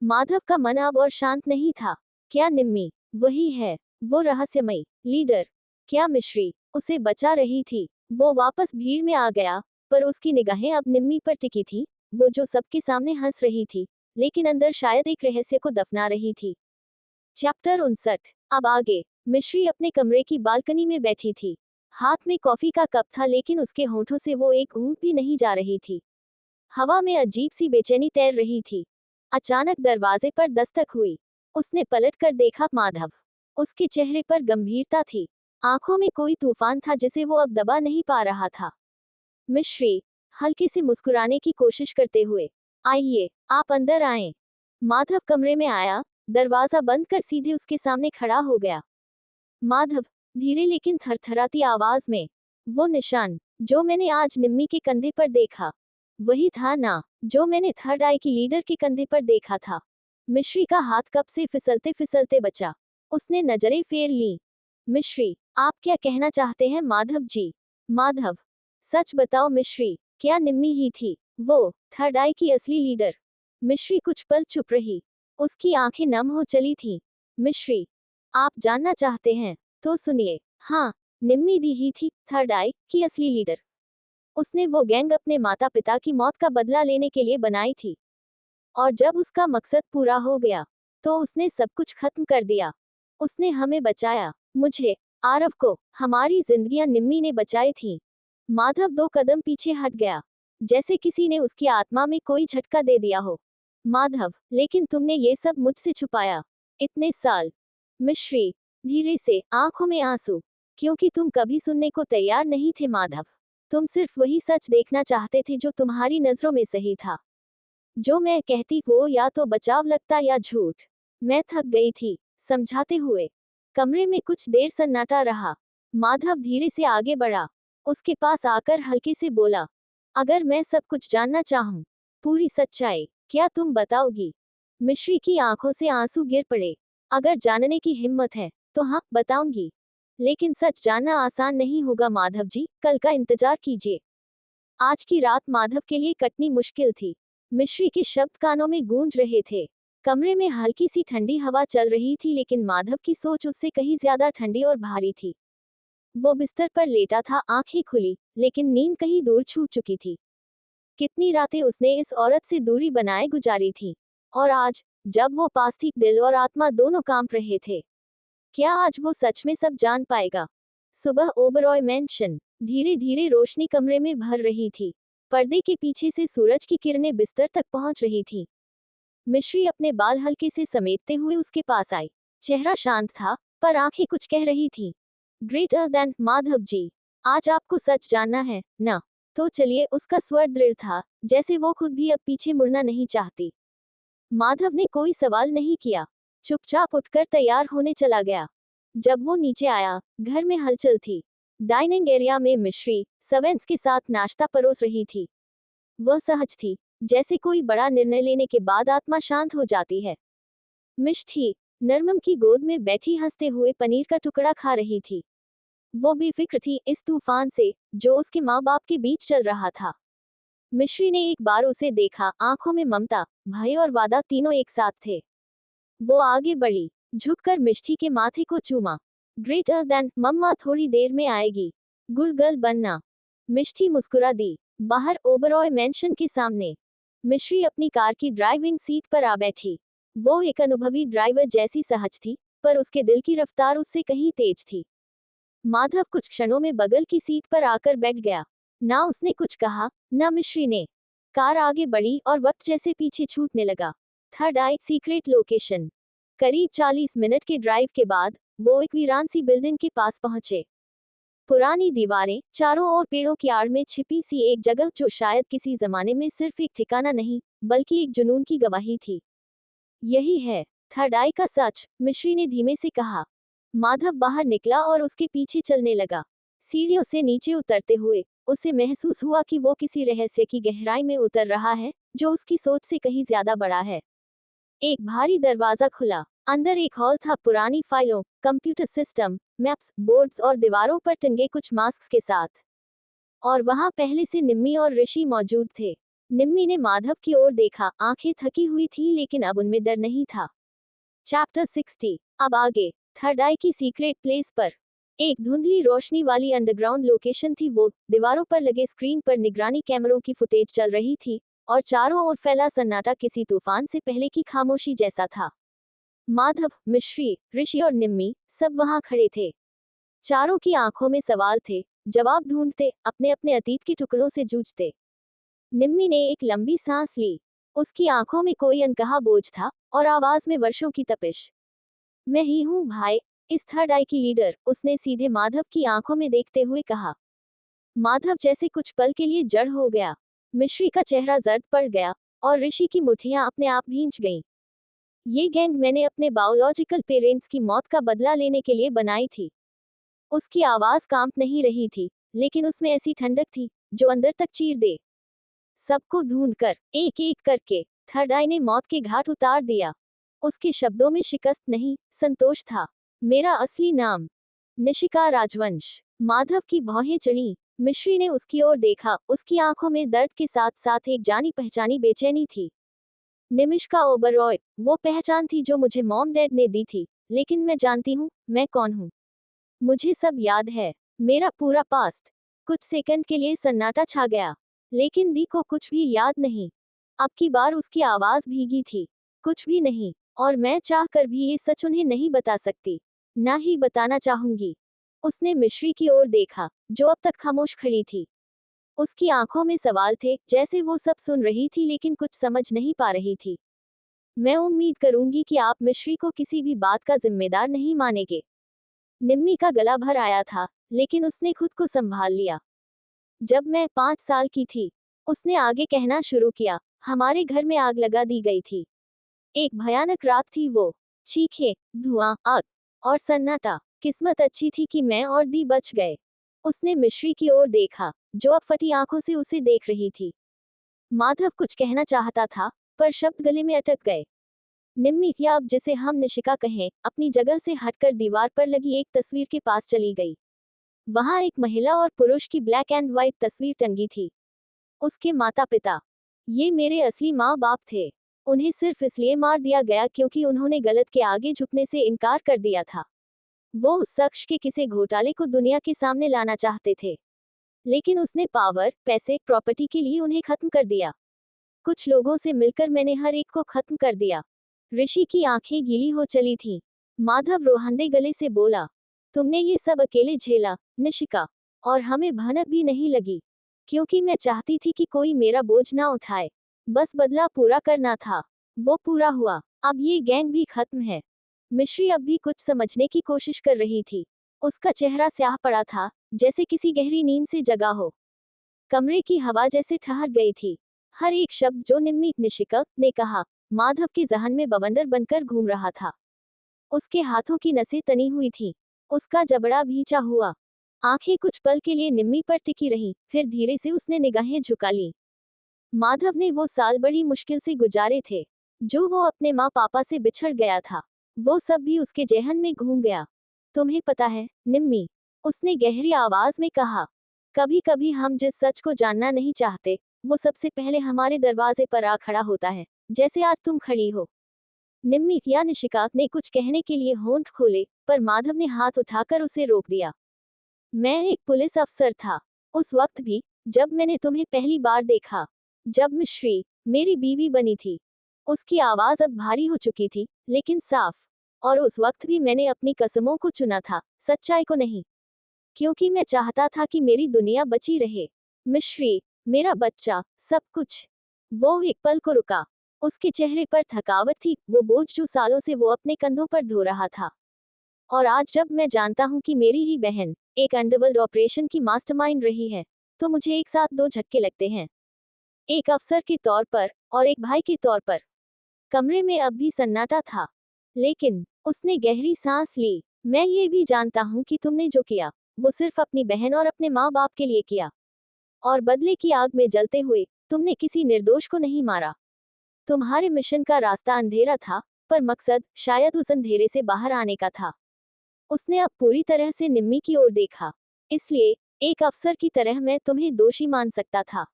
माधव का मन अब और शांत नहीं था। क्या निम्मी वही है, वो रहस्यमयी लीडर? क्या मिश्री उसे बचा रही थी? वो वापस भीड़ में आ गया। पर उसकी निगाहें अब निम्मी पर टिकी थी, वो जो सबके सामने हंस रही थी, लेकिन अंदर शायद एक रहस्य को दफना रही थी। चैप्टर 59। अब आगे। मिश्री अपने कमरे की बालकनी में बैठी थी। हाथ में कॉफी का कप था, लेकिन उसके होठों से वो एक घूंट भी नहीं जा रही थी। हवा में अजीब सी बेचैनी तैर रही थी। अचानक दरवाजे पर दस्तक हुई। उसने पलट कर देखा, माधव। उसके चेहरे पर गंभीरता थी। आंखों में कोई तूफान था जिसे वो अब दबा नहीं पा रहा था। मिश्री, हल्के से मुस्कुराने की कोशिश करते हुए, आइए, आप अंदर आएं। माधव कमरे में आया, दरवाजा बंद कर सीधे उसके सामने खड़ा हो गया। माधव, धीरे लेकिन थरथराती आवाज में, वो निशान जो मैंने आज निम्मी के कंधे पर देखा, वही था ना जो मैंने थर्ड आई की लीडर के कंधे पर देखा था। मिश्री का हाथ कप से फिसलते फिसलते बचा। उसने नजरें फेर ली। मिश्री, आप क्या कहना चाहते हैं माधव जी? माधव, सच बताओ मिश्री, क्या निम्मी ही थी वो थर्ड आई की असली लीडर? मिश्री कुछ पल चुप रही। उसकी आंखें नम हो चली थीं। मिश्री, आप जानना चाहते हैं? तो सुनिए। हाँ, निम्मी दी ही थी थर्ड आई की असली लीडर। उसने वो गैंग अपने माता पिता की मौत का बदला लेने के लिए बनाई थी। और जब उसका मकसद पूरा हो गया, तो उसने सब कुछ खत्म कर दिया। उसने हमें बचाया, मुझे, आरव को, हमारी जिंदगियां निम्मी ने बचाई थीं। माधव 2 कदम पीछे हट गया, जैसे किसी ने उसकी आत्मा में कोई झटका दे दिया हो। माधव, लेकिन तुमने ये सब मुझसे छुपाया इतने साल। मिश्री, धीरे से, आंखों में आंसू, क्योंकि तुम कभी सुनने को तैयार नहीं थे माधव। तुम सिर्फ वही सच देखना चाहते थे जो तुम्हारी नजरों में सही था। जो मैं कहती वो या तो बचाव लगता या झूठ। मैं थक गई थी समझाते हुए। कमरे में कुछ देर सन्नाटा रहा। माधव धीरे से आगे बढ़ा। उसके पास आकर हल्के से बोला, अगर मैं सब कुछ जानना चाहूं, पूरी सच्चाई, क्या तुम बताओगी? मिश्री की आंखों से आंसू गिर पड़े। अगर जानने की हिम्मत है तो हाँ, बताऊंगी। लेकिन सच जानना आसान नहीं होगा माधव जी, कल का इंतजार कीजिए। आज की रात माधव के लिए कटनी मुश्किल थी। मिश्री के शब्द कानों में गूंज रहे थे। कमरे में हल्की सी ठंडी हवा चल रही थी, लेकिन माधव की सोच उससे कहीं ज्यादा ठंडी और भारी थी। वो बिस्तर पर लेटा था, आंखें खुली, लेकिन नींद कहीं दूर छूट चुकी थी। कितनी रातें उसने इस औरत से दूरी बनाए गुजारी थी, और आज, जब वो पास थी, दिल और आत्मा दोनों कांप रहे थे। क्या आज वो सच में सब जान पाएगा? सुबह ओबरॉय मैंशन। धीरे धीरे रोशनी कमरे में भर रही थी। पर्दे के पीछे से सूरज की किरणें बिस्तर तक पहुंच रही थी। मिश्री अपने बाल हल्के से समेटते हुए उसके पास आई। चेहरा शांत था, पर आंखें कुछ कह रही थी। ग्रेटर देन माधव जी, आज आपको सच जानना है ना? तो चलिए। उसका स्वर दृढ़ था, जैसे वो खुद भी अब पीछे मुड़ना नहीं चाहती। माधव ने कोई सवाल नहीं किया, चुपचाप उठकर तैयार होने चला गया। जब वो नीचे आया, घर में हलचल थी। डाइनिंग एरिया में मिश्री सर्वेंट्स के साथ नाश्ता परोस रही थी। वह सहज थी, जैसे कोई बड़ा निर्णय लेने के बाद आत्मा शांत हो जाती है। मिष्टी नरमम की गोद में बैठी हंसते हुए पनीर का टुकड़ा खा रही थी। वो बेफिक्र थी इस तूफान से जो उसके माँ बाप के बीच चल रहा था। मिश्री ने एक बार उसे देखा, आंखों में ममता, भय और वादा तीनों एक साथ थे। वो आगे बढ़ी, झुककर मिष्टी के माथे को चूमा। ग्रेटर देन मम्मा थोड़ी देर में आएगी, गुड गर्ल बनना। मिष्टी मुस्कुरा दी। बाहर ओबरॉय मैंशन के सामने मिश्री अपनी कार की ड्राइविंग सीट पर आ बैठी। वो एक अनुभवी ड्राइवर जैसी सहज थी, पर उसके दिल की रफ्तार उससे कहीं तेज थी। माधव कुछ क्षणों में बगल की सीट पर आकर बैठ गया। ना उसने कुछ कहा, ना मिश्री ने। कार आगे बढ़ी और वक्त जैसे पीछे छूटने लगा। थर्ड आई सीक्रेट लोकेशन। करीब 40 मिनट के ड्राइव के बाद वो एक वीरान सी बिल्डिंग के पास पहुंचे। पुरानी दीवारें, चारों ओर पेड़ों की आड़ में छिपी सी एक जगह जो शायद किसी जमाने में सिर्फ एक ठिकाना नहीं, बल्कि एक जुनून की गवाही थी। यही है थर्ड आई का सच, मिश्री ने धीमे से कहा। माधव बाहर निकला और उसके पीछे चलने लगा। सीढ़ियों से नीचे उतरते हुए उसे महसूस हुआ कि वो किसी रहस्य की गहराई में उतर रहा है, जो उसकी सोच से कहीं ज्यादा बड़ा है। एक भारी दरवाजा खुला। अंदर एक हॉल था, पुरानी फाइलों, कंप्यूटर सिस्टम, मैप्स, बोर्ड्स और दीवारों पर टंगे कुछ मास्क के साथ। और वहां पहले से निम्मी और ऋषि मौजूद थे। निम्मी ने माधव की ओर देखा, आंखें थकी हुई थी, लेकिन अब उनमें डर नहीं था। चैप्टर 60। अब आगे। थर्ड आई की सीक्रेट प्लेस पर। एक धुंधली रोशनी वाली अंडरग्राउंड लोकेशन थी वो। दीवारों पर लगे स्क्रीन पर निगरानी कैमरों की फुटेज चल रही थी और चारों ओर फैला सन्नाटा किसी तूफान से पहले की खामोशी जैसा था। माधव, मिश्री, ऋषि और निम्मी सब वहां खड़े थे। चारों की आंखों में सवाल थे, जवाब ढूंढते, अपने अपने अतीत के टुकड़ों से जूझते। निम्मी ने एक लंबी सांस ली। उसकी आंखों में कोई अनकहा बोझ था और आवाज में वर्षों की तपिश। मैं ही हूँ भाई, इस थर्ड आई की लीडर, उसने सीधे माधव की आंखों में देखते हुए कहा। माधव जैसे कुछ पल के लिए जड़ हो गया। मिश्री का चेहरा जर्द पड़ गया और ऋषि की मुट्ठियां अपने आप भींच गईं। ये गैंग मैंने अपने बायोलॉजिकल पेरेंट्स की मौत का बदला लेने के लिए बनाई थी। उसकी आवाज कांप नहीं रही थी, लेकिन उसमें ऐसी ठंडक थी जो अंदर तक चीर दे। सबको ढूंढकर, एक एक करके, थर्ड आई ने मौत के घाट उतार दिया। उसके शब्दों में शिकस्त नहीं, संतोष था। मेरा असली नाम निशिका राजवंश। माधव की भौहें चढ़ी। मिश्री ने उसकी ओर देखा। उसकी आंखों में दर्द के साथ साथ एक जानी पहचानी बेचैनी थी। निमिष्का ओबरॉय, वो पहचान थी जो मुझे मॉम डैड ने दी थी, लेकिन मैं जानती हूँ मैं कौन हूँ। मुझे सब याद है, मेरा पूरा पास्ट। कुछ सेकंड के लिए सन्नाटा छा गया, लेकिन दी को कुछ भी याद नहीं। अब की बार उसकी आवाज भीगी थी। कुछ भी नहीं, और मैं चाह कर भी ये सच उन्हें नहीं बता सकती, ना ही बताना चाहूंगी। उसने मिश्री की ओर देखा, जो अब तक खामोश खड़ी थी। उसकी आंखों में सवाल थे, जैसे वो सब सुन रही थी लेकिन कुछ समझ नहीं पा रही थी। मैं उम्मीद करूंगी कि आप मिश्री को किसी भी बात का जिम्मेदार नहीं मानेंगे। निम्मी का गला भर आया था, लेकिन उसने खुद को संभाल लिया। जब मैं 5 साल की थी, उसने आगे कहना शुरू किया, हमारे घर में आग लगा दी गई थी। एक भयानक रात थी वो। चीखें, धुआं, आग और सन्नाटा। किस्मत अच्छी थी कि मैं और दी बच गए। उसने मिश्री की ओर देखा, जो अब फटी आंखों से उसे देख रही थी। माधव कुछ कहना चाहता था, पर शब्द गले में अटक गए। निम्मी, या अब जिसे हम निशिका कहें, अपनी जगह से हटकर दीवार पर लगी एक तस्वीर के पास चली गई। वहां एक महिला और पुरुष की ब्लैक एंड व्हाइट तस्वीर टंगी थी। उसके माता पिता। ये मेरे असली माँ बाप थे। उन्हें सिर्फ इसलिए मार दिया गया क्योंकि उन्होंने गलत के आगे झुकने से इनकार कर दिया था। वो उस शख्स के किसी घोटाले को दुनिया के सामने लाना चाहते थे, लेकिन उसने पावर, पैसे, प्रॉपर्टी के लिए उन्हें खत्म कर दिया। कुछ लोगों से मिलकर मैंने हर एक को खत्म कर दिया। ऋषि की आंखें गीली हो चली थीं। माधव रोहंदे गले से बोला, तुमने ये सब अकेले झेला, निशिका, और हमें भनक भी नहीं लगी, क्योंकि मैं चाहती थी कि कोई मेरा बोझ ना उठाए। बस बदला पूरा करना था। वो पूरा हुआ। अब ये गैंग भी खत्म है। मिश्री अब भी कुछ समझने की कोशिश कर रही थी। उसका चेहरा स्याह पड़ा था, जैसे किसी गहरी नींद से जगा हो। कमरे की हवा जैसे ठहर गई थी। हर एक शब्द जो निम्मी, निशिका ने कहा, माधव के जहन में बवंडर बनकर घूम रहा था। उसके हाथों की नसें तनी हुई थीं। उसका जबड़ा भींचा हुआ। आंखें कुछ पल के लिए निम्मी पर टिकी रहीं, फिर धीरे से उसने निगाहें झुका लीं। माधव ने वो साल बड़ी मुश्किल से गुजारे थे, जो वो अपने माँ पापा से बिछड़ गया था। वो सब भी उसके जहन में घूम गया। तुम्हें पता है, निम्मी, उसने गहरी आवाज में कहा, कभी कभी हम जिस सच को जानना नहीं चाहते, वो सबसे पहले हमारे दरवाजे पर आ खड़ा होता है, जैसे आज तुम खड़ी हो। निम्मी या निशिका ने कुछ कहने के लिए होंठ खोले, पर माधव ने हाथ उठाकर उसे रोक दिया। मैं एक पुलिस अफसर था, उस वक्त भी, जब मैंने तुम्हें पहली बार देखा, जब मिश्री मेरी बीवी बनी थी। उसकी आवाज अब भारी हो चुकी थी, लेकिन साफ। और उस वक्त भी मैंने अपनी कसमों को चुना था, सच्चाई को नहीं, क्योंकि मैं चाहता था कि मेरी दुनिया बची रहे। मिश्री, मेरा बच्चा, सब कुछ। वो एक पल को रुका। उसके चेहरे पर थकावट थी, वो बोझ जो सालों से वो अपने कंधों पर ढो रहा था। और आज जब मैं जानता हूँ कि मेरी ही बहन एक अंडरवर्ल्ड ऑपरेशन की मास्टरमाइंड रही है, तो मुझे एक साथ दो झटके लगते हैं। एक अफसर के तौर पर और एक भाई के तौर पर। कमरे में अब भी सन्नाटा था, लेकिन उसने गहरी सांस ली। मैं ये भी जानता हूँ कि तुमने जो किया, वो सिर्फ अपनी बहन और अपने माँ बाप के लिए किया। और बदले की आग में जलते हुए तुमने किसी निर्दोष को नहीं मारा। तुम्हारे मिशन का रास्ता अंधेरा था, पर मकसद शायद उस अंधेरे से बाहर आने का था। उसने अब पूरी तरह से निम्मी की ओर देखा। इसलिए, एक अफसर की तरह मैं तुम्हें दोषी मान सकता था,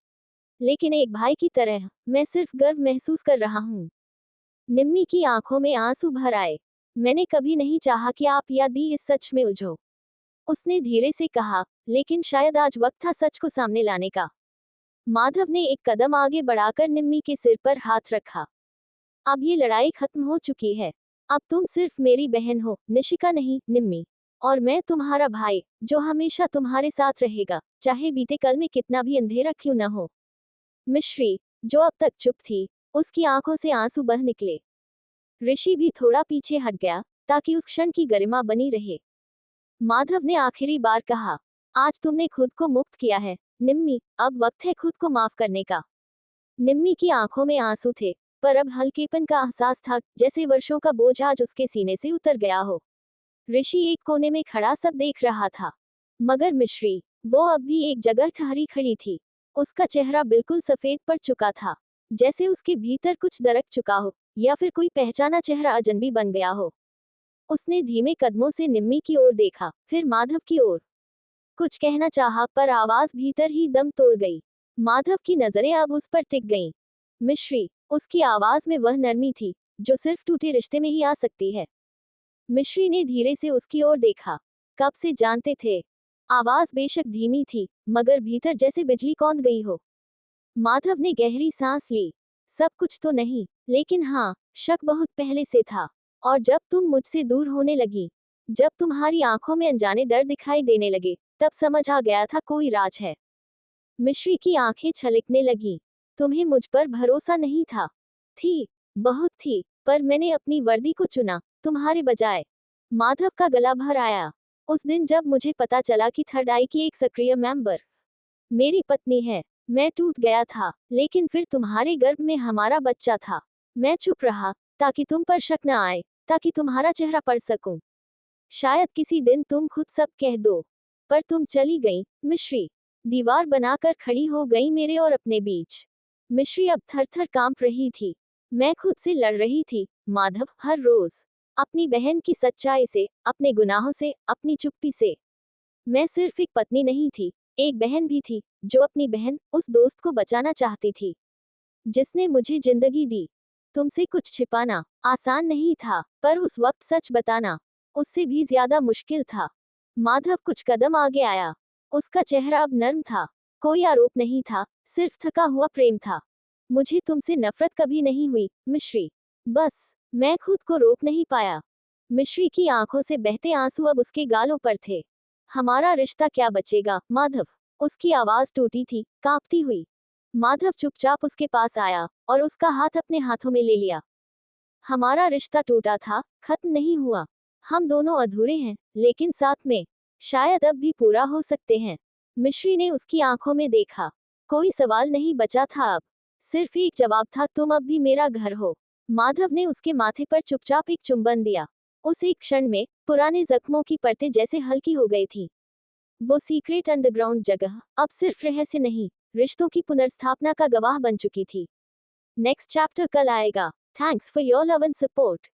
लेकिन एक भाई की तरह मैं सिर्फ गर्व महसूस कर रहा हूँ। निम्मी की आंखों में आंसू भर आए। मैंने कभी नहीं चाहा कि आप या दी इस सच में उलझो। उसने धीरे से कहा, लेकिन शायद आज वक्त था सच को सामने लाने का। माधव ने एक कदम आगे बढ़ाकर निम्मी के सिर पर हाथ रखा। अब ये लड़ाई खत्म हो चुकी है। अब तुम सिर्फ मेरी बहन हो, निशिका नहीं, निम्मी। और मैं तुम्हारा भाई, जो हमेशा तुम्हारे साथ रहेगा, चाहे बीते कल में कितना भी अंधेरा क्यों न हो। मिश्री, जो अब तक चुप थी, उसकी आंखों से आंसू बह निकले। ऋषि भी थोड़ा पीछे हट गया, ताकि उस क्षण की गरिमा बनी रहे। माधव ने आखिरी बार कहा, आज तुमने खुद को मुक्त किया है, निम्मी, अब वक्त है खुद को माफ करने का। निम्मी की आंखों में आंसू थे, पर अब हल्केपन का एहसास था, जैसे वर्षों का बोझ आज उसके सीने से उतर गया हो। ऋषि एक कोने में खड़ा सब देख रहा था, मगर मिश्री, वो अब भी एक जगह ठहरी खड़ी थी। उसका चेहरा बिल्कुल सफेद पड़ चुका था, जैसे उसके भीतर कुछ दरक चुका हो, या फिर कोई पहचाना चेहरा अजनबी बन गया हो। उसने धीमे कदमों से निम्मी की ओर देखा, फिर माधव की ओर। कुछ कहना चाहा, पर आवाज भीतर ही दम तोड़ गई। माधव की नजरें अब उस पर टिक गईं। मिश्री, उसकी आवाज में वह नरमी थी, जो सिर्फ टूटे रिश्ते में ही आ सकती है। मिश्री ने धीरे से उसकी ओर देखा। कब से जानते थे? आवाज बेशक धीमी थी, मगर भीतर जैसे बिजली कौंध गई हो। माधव ने गहरी सांस ली। सब कुछ तो नहीं, लेकिन हाँ, शक बहुत पहले से था। और जब तुम मुझसे दूर होने लगी, जब तुम्हारी आंखों में अनजाने दर्द दिखाई देने लगे, तब समझ आ गया था कोई राज है। मिश्री की आंखें छलकने लगी। तुम्हें मुझ पर भरोसा नहीं था? थी, बहुत थी, पर मैंने अपनी वर्दी को चुना, तुम्हारे बजाय। माधव का गला भर आया। उस दिन जब मुझे पता चला कि थर्ड आई की एक सक्रिय मेंबर मेरी पत्नी है, मैं टूट गया था, लेकिन फिर तुम्हारे गर्भ में हमारा बच्चा था। मैं चुप रहा, ताकि तुम पर शक न आए, ताकि तुम्हारा चेहरा पढ़ सकूं। शायद किसी दिन तुम खुद सब कह दो। पर तुम चली गई, मिश्री। दीवार बनाकर खड़ी हो गई मेरे और अपने बीच। मिश्री अब थर थर कांप रही थी। मैं खुद से लड़ रही थी, माधव, हर रोज। अपनी बहन की सच्चाई से, अपने गुनाहों से, अपनी चुप्पी से। मैं सिर्फ एक पत्नी नहीं थी, एक बहन भी थी, जो अपनी बहन, उस दोस्त को बचाना चाहती थी, जिसने मुझे जिंदगी दी। तुमसे कुछ छिपाना आसान नहीं था, पर उस वक्त सच बताना उससे भी ज्यादा मुश्किल था। माधव कुछ कदम आगे आया। उसका चेहरा अब नर्म था। कोई आरोप नहीं था, सिर्फ थका हुआ प्रेम था। मुझे तुमसे नफरत कभी नहीं हुई, मिश्री। बस, मैं खुद को रोक नहीं पाया। मिश्री की आंखों से बहते आंसू अब उसके गालों पर थे। हमारा रिश्ता क्या बचेगा, माधव? उसकी आवाज टूटी थी, कांपती हुई। माधव चुपचाप उसके पास आया, और उसका हाथ अपने हाथों में ले लिया। हमारा रिश्ता टूटा था, खत्म नहीं हुआ। हम दोनों अधूरे हैं, लेकिन साथ में, शायद अब भी पूरा हो सकते हैं। मिश्री ने उसकी आंखों में देखा। कोई सवाल नहीं बचा था अब। सिर्फ एक जवाब था, तुम अब भी मेरा घर हो। माधव ने उसके माथे पर चुपचाप एक चुंबन दिया। उस एक क्षण में, पुराने जख्मों की परतें जैसे हल्की हो गई थी। वो सीक्रेट अंडरग्राउंड जगह, अब सिर्फ रहस्य नहीं, रिश्तों की पुनर्स्थापना का गवाह बन चुकी थी। नेक्स्ट चैप्टर कल आएगा। Thanks for your love and support.